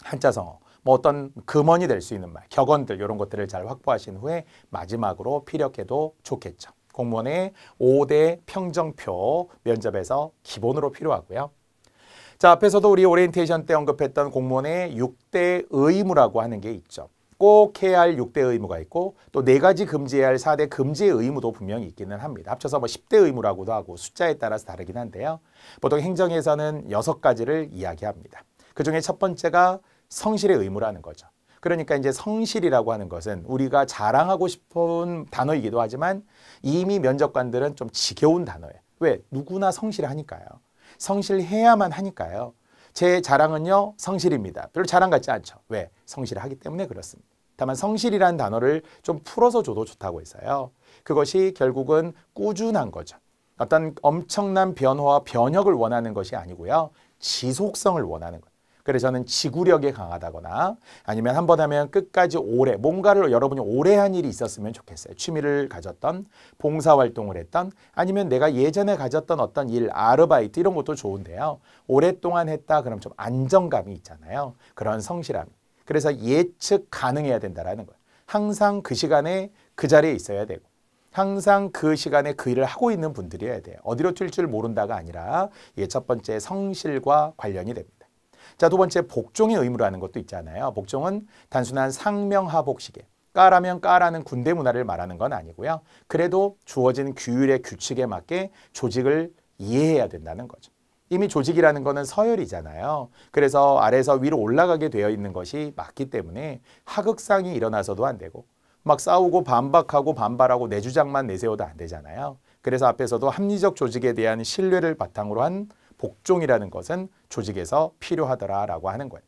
한자성어, 어떤 금원이 될 수 있는 말, 격언들 이런 것들을 잘 확보하신 후에 마지막으로 피력해도 좋겠죠. 공무원의 5대 평정표 면접에서 기본으로 필요하고요. 자, 앞에서도 우리 오리엔테이션 때 언급했던 공무원의 6대 의무라고 하는 게 있죠. 꼭 해야 할 6대 의무가 있고 또 4가지 금지해야 할 4대 금지의 의무도 분명히 있기는 합니다. 합쳐서 10대 의무라고도 하고 숫자에 따라서 다르긴 한데요. 보통 행정에서는 6가지를 이야기합니다. 그중에 첫 번째가 성실의 의무라는 거죠. 그러니까 이제 성실이라고 하는 것은 우리가 자랑하고 싶은 단어이기도 하지만 이미 면접관들은 좀 지겨운 단어예요. 왜? 누구나 성실하니까요. 성실해야만 하니까요. 제 자랑은요, 성실입니다. 별로 자랑 같지 않죠. 왜? 성실하기 때문에 그렇습니다. 다만 성실이라는 단어를 좀 풀어서 줘도 좋다고 했어요. 그것이 결국은 꾸준한 거죠. 어떤 엄청난 변화와 변혁을 원하는 것이 아니고요. 지속성을 원하는 거예요. 그래서 저는 지구력에 강하다거나 아니면 한 번 하면 끝까지 오래, 뭔가를 여러분이 오래 한 일이 있었으면 좋겠어요. 취미를 가졌던, 봉사활동을 했던, 아니면 내가 예전에 가졌던 어떤 일, 아르바이트 이런 것도 좋은데요. 오랫동안 했다 그럼 좀 안정감이 있잖아요. 그런 성실함. 그래서 예측 가능해야 된다는 거예요. 항상 그 시간에 그 자리에 있어야 되고 항상 그 시간에 그 일을 하고 있는 분들이어야 돼요. 어디로 튈 줄 모른다가 아니라 이게 첫 번째 성실과 관련이 됩니다. 자, 두 번째 복종의 의무라는 것도 있잖아요. 복종은 단순한 상명하복식에 까라면 까라는 군대 문화를 말하는 건 아니고요. 그래도 주어진 규율의 규칙에 맞게 조직을 이해해야 된다는 거죠. 이미 조직이라는 거는 서열이잖아요. 그래서 아래에서 위로 올라가게 되어 있는 것이 맞기 때문에 하극상이 일어나서도 안 되고 막 싸우고 반박하고 반발하고 내 주장만 내세워도 안 되잖아요. 그래서 앞에서도 합리적 조직에 대한 신뢰를 바탕으로 한 복종이라는 것은 조직에서 필요하더라라고 하는 거예요.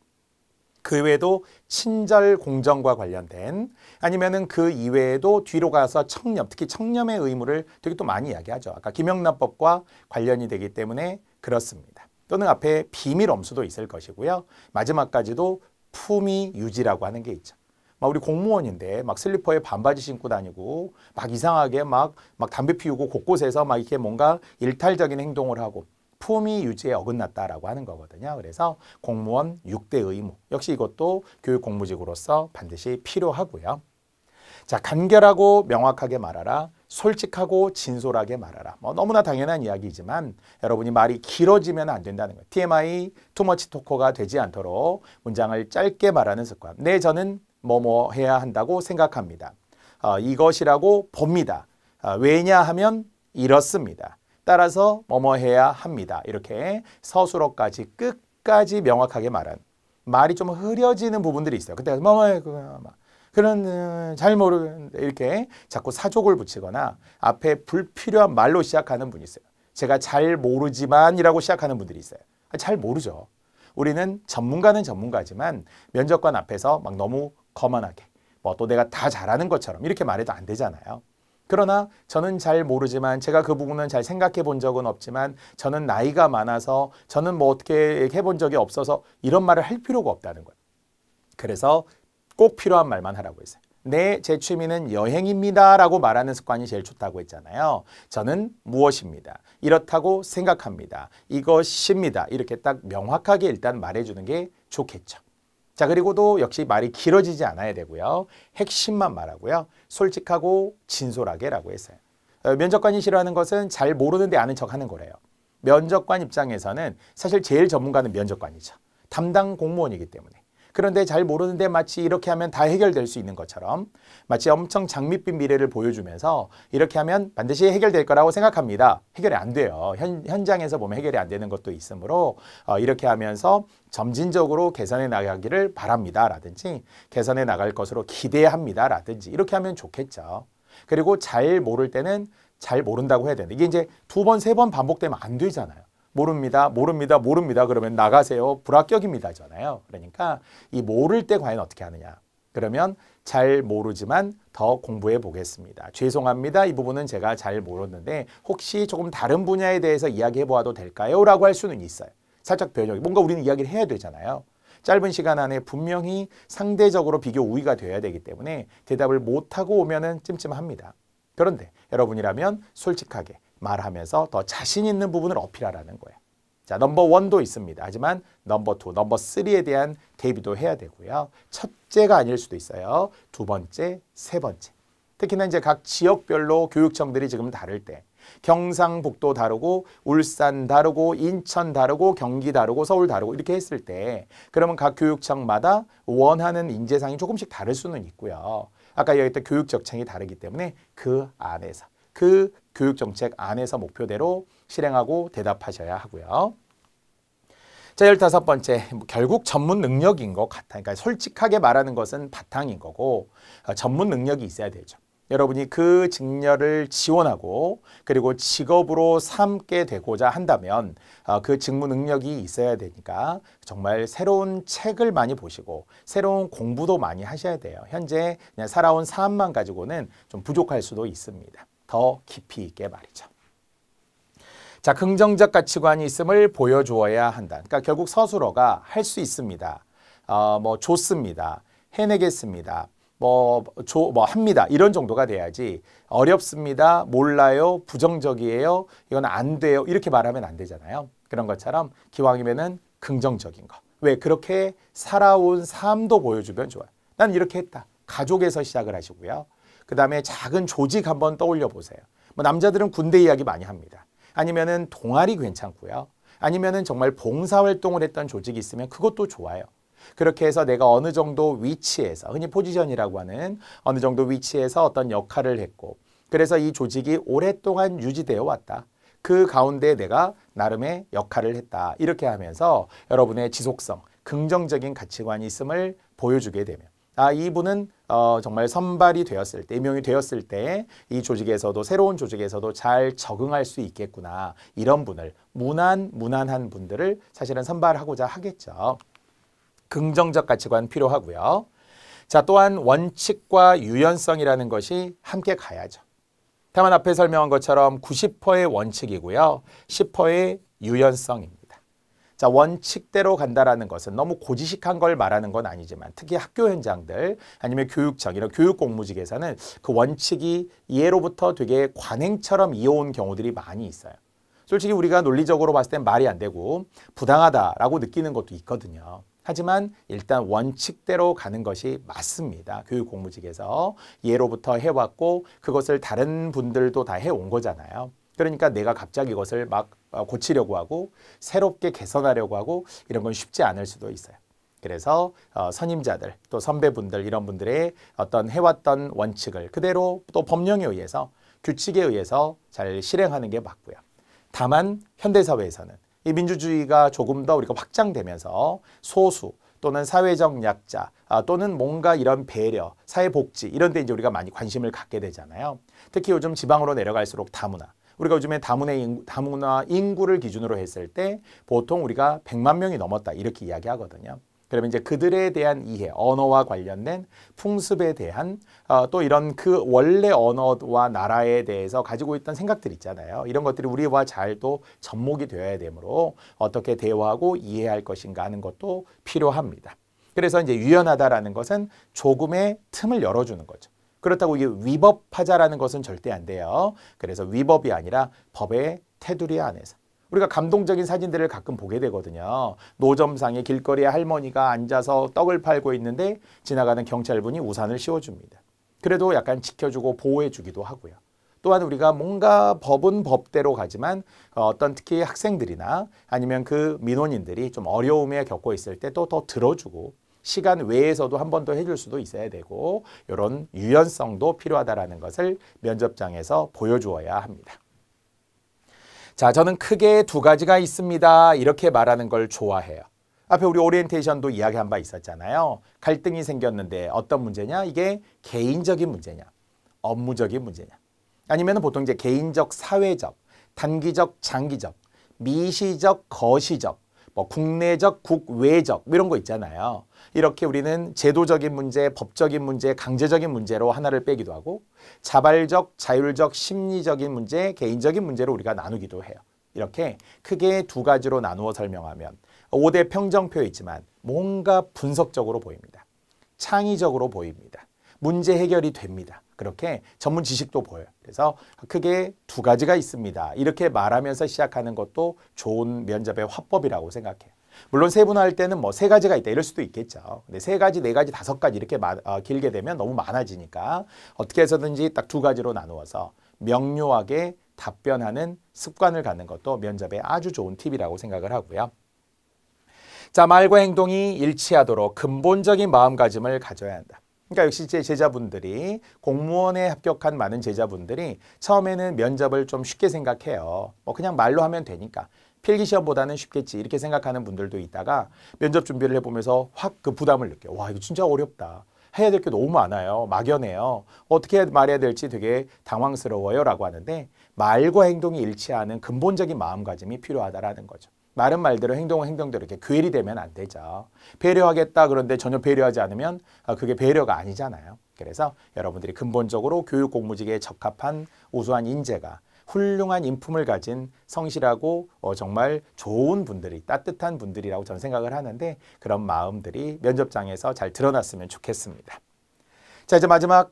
그 외에도 친절 공정과 관련된 아니면은 그 이외에도 뒤로 가서 청렴, 특히 청렴의 의무를 되게 또 많이 이야기하죠. 아까 김영란법과 관련이 되기 때문에 그렇습니다. 또는 앞에 비밀 엄수도 있을 것이고요. 마지막까지도 품위 유지라고 하는 게 있죠. 막 우리 공무원인데 막 슬리퍼에 반바지 신고 다니고 막 이상하게 막 담배 피우고 곳곳에서 막 이렇게 뭔가 일탈적인 행동을 하고 품위 유지에 어긋났다라고 하는 거거든요. 그래서 공무원 6대 의무 역시 이것도 교육 공무직으로서 반드시 필요하고요. 자, 간결하고 명확하게 말하라. 솔직하고 진솔하게 말하라. 뭐 너무나 당연한 이야기이지만 여러분이 말이 길어지면 안 된다는 거예요. TMI, 투머치 토커가 되지 않도록 문장을 짧게 말하는 습관. 네, 저는 뭐뭐 해야 한다고 생각합니다. 이것이라고 봅니다. 왜냐하면 이렇습니다. 따라서 뭐뭐 해야 합니다. 이렇게 서술어까지 끝까지 명확하게 말하는 말이 좀 흐려지는 부분들이 있어요. 그때 뭐뭐 그런 잘 모르는데 이렇게 자꾸 사족을 붙이거나 앞에 불필요한 말로 시작하는 분이 있어요. 제가 잘 모르지만이라고 시작하는 분들이 있어요. 잘 모르죠. 우리는 전문가는 전문가지만 면접관 앞에서 막 너무 거만하게 뭐 또 내가 다 잘하는 것처럼 이렇게 말해도 안 되잖아요. 그러나 저는 잘 모르지만 제가 그 부분은 잘 생각해 본 적은 없지만 저는 나이가 많아서 저는 뭐 어떻게 해본 적이 없어서 이런 말을 할 필요가 없다는 거예요. 그래서 꼭 필요한 말만 하라고 했어요. 네, 제 취미는 여행입니다 라고 말하는 습관이 제일 좋다고 했잖아요. 저는 무엇입니다. 이렇다고 생각합니다. 이것입니다. 이렇게 딱 명확하게 일단 말해주는 게 좋겠죠. 자, 그리고도 역시 말이 길어지지 않아야 되고요. 핵심만 말하고요. 솔직하고 진솔하게라고 했어요. 면접관이 싫어하는 것은 잘 모르는데 아는 척하는 거래요. 면접관 입장에서는 사실 제일 전문가는 면접관이죠. 담당 공무원이기 때문에. 그런데 잘 모르는데 마치 이렇게 하면 다 해결될 수 있는 것처럼 마치 엄청 장밋빛 미래를 보여주면서 이렇게 하면 반드시 해결될 거라고 생각합니다. 해결이 안 돼요. 현장에서 보면 해결이 안 되는 것도 있으므로 이렇게 하면서 점진적으로 개선해 나가기를 바랍니다. 라든지 개선해 나갈 것으로 기대합니다. 라든지 이렇게 하면 좋겠죠. 그리고 잘 모를 때는 잘 모른다고 해야 되는데 이게 이제 2번, 3번 반복되면 안 되잖아요. 모릅니다. 모릅니다. 모릅니다. 그러면 나가세요. 불합격입니다잖아요. 그러니까 이 모를 때 과연 어떻게 하느냐. 그러면 잘 모르지만 더 공부해 보겠습니다. 죄송합니다. 이 부분은 제가 잘 모르는데 혹시 조금 다른 분야에 대해서 이야기해 보아도 될까요? 라고 할 수는 있어요. 살짝 변형이. 뭔가 우리는 이야기를 해야 되잖아요. 짧은 시간 안에 분명히 상대적으로 비교 우위가 돼야 되기 때문에 대답을 못하고 오면은 찜찜합니다. 그런데 여러분이라면 솔직하게 말하면서 더 자신 있는 부분을 어필하라는 거예요. 자, 넘버 1도 있습니다. 하지만 넘버 2, 넘버 3에 대한 대비도 해야 되고요. 첫째가 아닐 수도 있어요. 2번째, 3번째. 특히나 이제 각 지역별로 교육청들이 지금 다를 때 경상북도 다르고 울산 다르고 인천 다르고 경기 다르고 서울 다르고 이렇게 했을 때 그러면 각 교육청마다 원하는 인재상이 조금씩 다를 수는 있고요. 아까 얘기했던 교육 적청이 다르기 때문에 그 안에서 그 교육정책 안에서 목표대로 실행하고 대답하셔야 하고요. 자, 15번째, 결국 전문 능력인 것 같아. 그러니까 솔직하게 말하는 것은 바탕인 거고 전문 능력이 있어야 되죠. 여러분이 그 직렬을 지원하고 그리고 직업으로 삼게 되고자 한다면 그 직무 능력이 있어야 되니까 정말 새로운 책을 많이 보시고 새로운 공부도 많이 하셔야 돼요. 현재 그냥 살아온 삶만 가지고는 좀 부족할 수도 있습니다. 더 깊이 있게 말이죠. 자, 긍정적 가치관이 있음을 보여주어야 한다. 그러니까 결국 서술어가 할 수 있습니다. 좋습니다. 해내겠습니다. 합니다. 이런 정도가 돼야지 어렵습니다. 몰라요. 부정적이에요. 이건 안 돼요. 이렇게 말하면 안 되잖아요. 그런 것처럼 기왕이면은 긍정적인 거. 왜? 그렇게 살아온 삶도 보여주면 좋아요. 난 이렇게 했다. 가족에서 시작을 하시고요. 그 다음에 작은 조직 한번 떠올려 보세요. 남자들은 군대 이야기 많이 합니다. 아니면은 동아리 괜찮고요. 아니면은 정말 봉사활동을 했던 조직이 있으면 그것도 좋아요. 그렇게 해서 내가 어느 정도 위치에서, 흔히 포지션이라고 하는 어느 정도 위치에서 어떤 역할을 했고, 그래서 이 조직이 오랫동안 유지되어 왔다. 그 가운데 내가 나름의 역할을 했다. 이렇게 하면서 여러분의 지속성, 긍정적인 가치관이 있음을 보여주게 되면 이분은 정말 선발이 되었을 때, 임용이 되었을 때 이 조직에서도 새로운 조직에서도 잘 적응할 수 있겠구나. 이런 분을, 무난한 분들을 사실은 선발하고자 하겠죠. 긍정적 가치관 필요하고요. 자, 또한 원칙과 유연성이라는 것이 함께 가야죠. 다만 앞에 설명한 것처럼 90%의 원칙이고요. 10%의 유연성입니다. 자, 원칙대로 간다라는 것은 너무 고지식한 걸 말하는 건 아니지만 특히 학교 현장들 아니면 교육청 이런 교육 공무직에서는 그 원칙이 예로부터 되게 관행처럼 이어온 경우들이 많이 있어요. 솔직히 우리가 논리적으로 봤을 땐 말이 안 되고 부당하다라고 느끼는 것도 있거든요. 하지만 일단 원칙대로 가는 것이 맞습니다. 교육 공무직에서 예로부터 해왔고 그것을 다른 분들도 다 해온 거잖아요. 그러니까 내가 갑자기 이것을 막 고치려고 하고 새롭게 개선하려고 하고 이런 건 쉽지 않을 수도 있어요. 그래서 선임자들 또 선배분들 이런 분들의 어떤 해왔던 원칙을 그대로 또 법령에 의해서 규칙에 의해서 잘 실행하는 게 맞고요. 다만 현대사회에서는 이 민주주의가 조금 더 우리가 확장되면서 소수 또는 사회적 약자 또는 뭔가 이런 배려, 사회복지 이런 데 이제 우리가 많이 관심을 갖게 되잖아요. 특히 요즘 지방으로 내려갈수록 다문화. 우리가 요즘에 다문화 인구를 기준으로 했을 때 보통 우리가 100만 명이 넘었다 이렇게 이야기하거든요. 그러면 이제 그들에 대한 이해, 언어와 관련된 풍습에 대한 또 이런 그 원래 언어와 나라에 대해서 가지고 있던 생각들 있잖아요. 이런 것들이 우리와 잘 또 접목이 되어야 되므로 어떻게 대화하고 이해할 것인가 하는 것도 필요합니다. 그래서 이제 유연하다라는 것은 조금의 틈을 열어주는 거죠. 그렇다고 이게 위법하자라는 것은 절대 안 돼요. 그래서 위법이 아니라 법의 테두리 안에서. 우리가 감동적인 사진들을 가끔 보게 되거든요. 노점상에 길거리에 할머니가 앉아서 떡을 팔고 있는데 지나가는 경찰분이 우산을 씌워줍니다. 그래도 약간 지켜주고 보호해주기도 하고요. 또한 우리가 뭔가 법은 법대로 가지만 어떤 특히 학생들이나 아니면 그 민원인들이 좀 어려움에 겪고 있을 때 또 더 들어주고 시간 외에서도 한 번 더 해줄 수도 있어야 되고 이런 유연성도 필요하다는 것을 면접장에서 보여주어야 합니다. 자, 저는 크게 두 가지가 있습니다. 이렇게 말하는 걸 좋아해요. 앞에 우리 오리엔테이션도 이야기한 바 있었잖아요. 갈등이 생겼는데 어떤 문제냐? 이게 개인적인 문제냐? 업무적인 문제냐? 아니면 보통 이제 개인적, 사회적, 단기적, 장기적, 미시적, 거시적, 국내적, 국외적 이런 거 있잖아요. 이렇게 우리는 제도적인 문제, 법적인 문제, 강제적인 문제로 하나를 빼기도 하고 자발적, 자율적, 심리적인 문제, 개인적인 문제로 우리가 나누기도 해요. 이렇게 크게 두 가지로 나누어 설명하면 5대 평정표에 있지만 뭔가 분석적으로 보입니다. 창의적으로 보입니다. 문제 해결이 됩니다. 그렇게 전문 지식도 보여요. 그래서 크게 두 가지가 있습니다. 이렇게 말하면서 시작하는 것도 좋은 면접의 화법이라고 생각해요. 물론 세분화할 때는 뭐 세 가지가 있다 이럴 수도 있겠죠. 근데 세 가지, 네 가지, 다섯 가지 이렇게 길게 되면 너무 많아지니까 어떻게 해서든지 딱 두 가지로 나누어서 명료하게 답변하는 습관을 갖는 것도 면접에 아주 좋은 팁이라고 생각을 하고요. 자, 말과 행동이 일치하도록 근본적인 마음가짐을 가져야 한다. 그러니까 역시 제 제자분들이 공무원에 합격한 많은 제자분들이 처음에는 면접을 좀 쉽게 생각해요. 그냥 말로 하면 되니까. 필기시험보다는 쉽겠지 이렇게 생각하는 분들도 있다가 면접 준비를 해보면서 확 그 부담을 느껴요. 와, 이거 진짜 어렵다. 해야 될 게 너무 많아요. 막연해요. 어떻게 말해야 될지 되게 당황스러워요 라고 하는데 말과 행동이 일치하는 근본적인 마음가짐이 필요하다라는 거죠. 말은 말대로 행동은 행동대로 이렇게 괴리 되면 안 되죠. 배려하겠다 그런데 전혀 배려하지 않으면 그게 배려가 아니잖아요. 그래서 여러분들이 근본적으로 교육 공무직에 적합한 우수한 인재가 훌륭한 인품을 가진 성실하고 정말 좋은 분들이 따뜻한 분들이라고 저는 생각을 하는데 그런 마음들이 면접장에서 잘 드러났으면 좋겠습니다. 자, 이제 마지막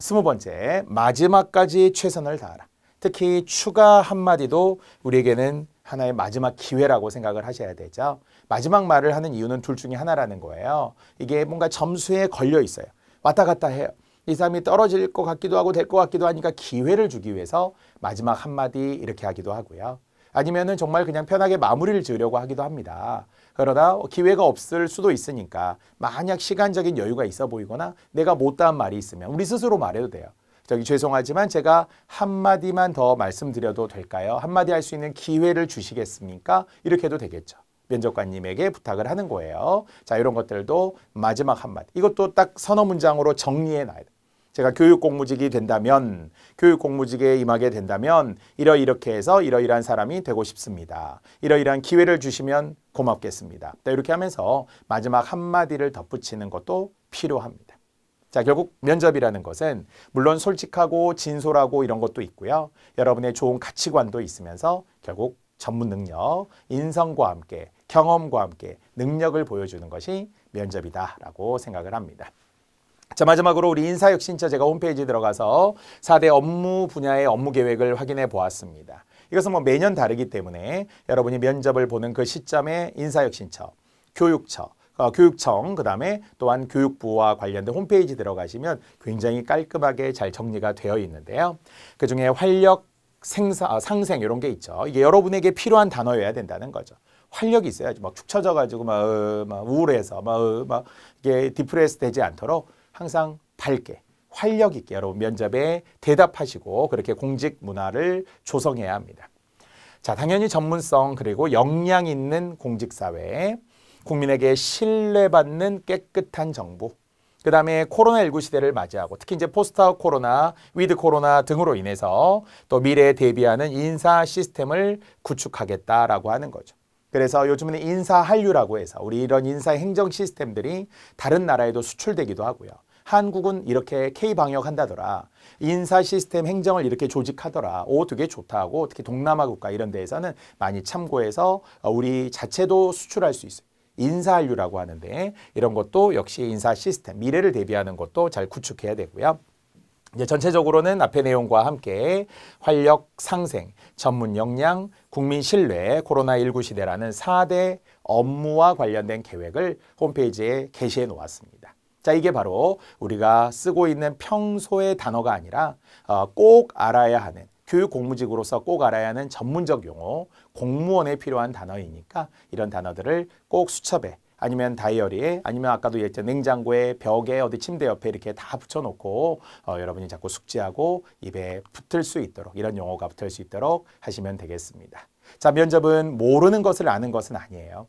20번째, 마지막까지 최선을 다하라. 특히 추가 한마디도 우리에게는 하나의 마지막 기회라고 생각을 하셔야 되죠. 마지막 말을 하는 이유는 둘 중에 하나라는 거예요. 이게 뭔가 점수에 걸려 있어요. 왔다 갔다 해요. 이 사람이 떨어질 것 같기도 하고 될 것 같기도 하니까 기회를 주기 위해서 마지막 한마디 이렇게 하기도 하고요. 아니면은 정말 그냥 편하게 마무리를 지으려고 하기도 합니다. 그러다 기회가 없을 수도 있으니까 만약 시간적인 여유가 있어 보이거나 내가 못다한 말이 있으면 우리 스스로 말해도 돼요. 저기 죄송하지만 제가 한마디만 더 말씀드려도 될까요? 한마디 할 수 있는 기회를 주시겠습니까? 이렇게 해도 되겠죠. 면접관님에게 부탁을 하는 거예요. 자, 이런 것들도 마지막 한마디. 이것도 딱 선어 문장으로 정리해 놔야 돼요. 제가 교육 공무직이 된다면, 교육 공무직에 임하게 된다면 이렇게 해서 이러이러한 사람이 되고 싶습니다. 이러이러한 기회를 주시면 고맙겠습니다. 이렇게 하면서 마지막 한마디를 덧붙이는 것도 필요합니다. 자, 결국 면접이라는 것은 물론 솔직하고 진솔하고 이런 것도 있고요. 여러분의 좋은 가치관도 있으면서 결국 전문 능력, 인성과 함께 경험과 함께 능력을 보여주는 것이 면접이다라고 생각을 합니다. 자, 마지막으로 우리 인사혁신처 제가 홈페이지에 들어가서 4대 업무 분야의 업무 계획을 확인해 보았습니다. 이것은 뭐 매년 다르기 때문에 여러분이 면접을 보는 그 시점에 인사혁신처, 교육청, 그다음에 또한 교육부와 관련된 홈페이지 들어가시면 굉장히 깔끔하게 잘 정리가 되어 있는데요. 그중에 활력, 상생 이런 게 있죠. 이게 여러분에게 필요한 단어여야 된다는 거죠. 활력이 있어야지 막 축 처져가지고 막 우울해서 막 이게 디프레스 되지 않도록 항상 밝게 활력 있게 여러분 면접에 대답하시고 그렇게 공직 문화를 조성해야 합니다. 자, 당연히 전문성 그리고 역량 있는 공직사회, 국민에게 신뢰받는 깨끗한 정부, 그 다음에 코로나19 시대를 맞이하고 특히 이제 포스트 코로나, 위드 코로나 등으로 인해서 또 미래에 대비하는 인사 시스템을 구축하겠다라고 하는 거죠. 그래서 요즘은 인사 한류라고 해서 우리 이런 인사 행정 시스템들이 다른 나라에도 수출되기도 하고요. 한국은 이렇게 K-방역 한다더라. 인사 시스템 행정을 이렇게 조직하더라. 오, 되게 좋다 하고 특히 동남아 국가 이런 데에서는 많이 참고해서 우리 자체도 수출할 수 있어요. 인사한류라고 하는데 이런 것도 역시 인사 시스템, 미래를 대비하는 것도 잘 구축해야 되고요. 이제 전체적으로는 앞의 내용과 함께 활력 상생, 전문 역량, 국민 신뢰, 코로나19 시대라는 4대 업무와 관련된 계획을 홈페이지에 게시해 놓았습니다. 자, 이게 바로 우리가 쓰고 있는 평소의 단어가 아니라 꼭 알아야 하는 교육 공무직으로서 꼭 알아야 하는 전문적 용어, 공무원에 필요한 단어이니까 이런 단어들을 꼭 수첩에 아니면 다이어리에 아니면 아까도 얘기했던 냉장고에 벽에 어디 침대 옆에 이렇게 다 붙여놓고 여러분이 자꾸 숙지하고 입에 붙을 수 있도록 이런 용어가 붙을 수 있도록 하시면 되겠습니다. 자, 면접은 모르는 것을 아는 것은 아니에요.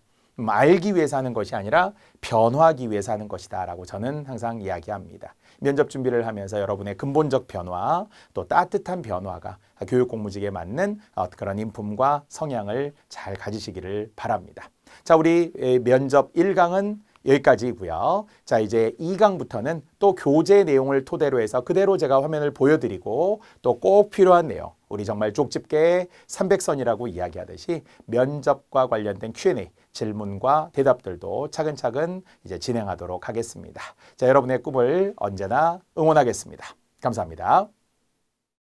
알기 위해서 하는 것이 아니라 변화하기 위해서 하는 것이다 라고 저는 항상 이야기합니다. 면접 준비를 하면서 여러분의 근본적 변화 또 따뜻한 변화가 교육 공무직에 맞는 그런 인품과 성향을 잘 가지시기를 바랍니다. 자, 우리 면접 1강은 여기까지고요. 자, 이제 2강부터는 또 교재 내용을 토대로 해서 그대로 제가 화면을 보여드리고 또 꼭 필요한 내용, 우리 정말 쪽집게 300선이라고 이야기하듯이 면접과 관련된 Q&A, 질문과 대답들도 차근차근 이제 진행하도록 하겠습니다. 자, 여러분의 꿈을 언제나 응원하겠습니다. 감사합니다.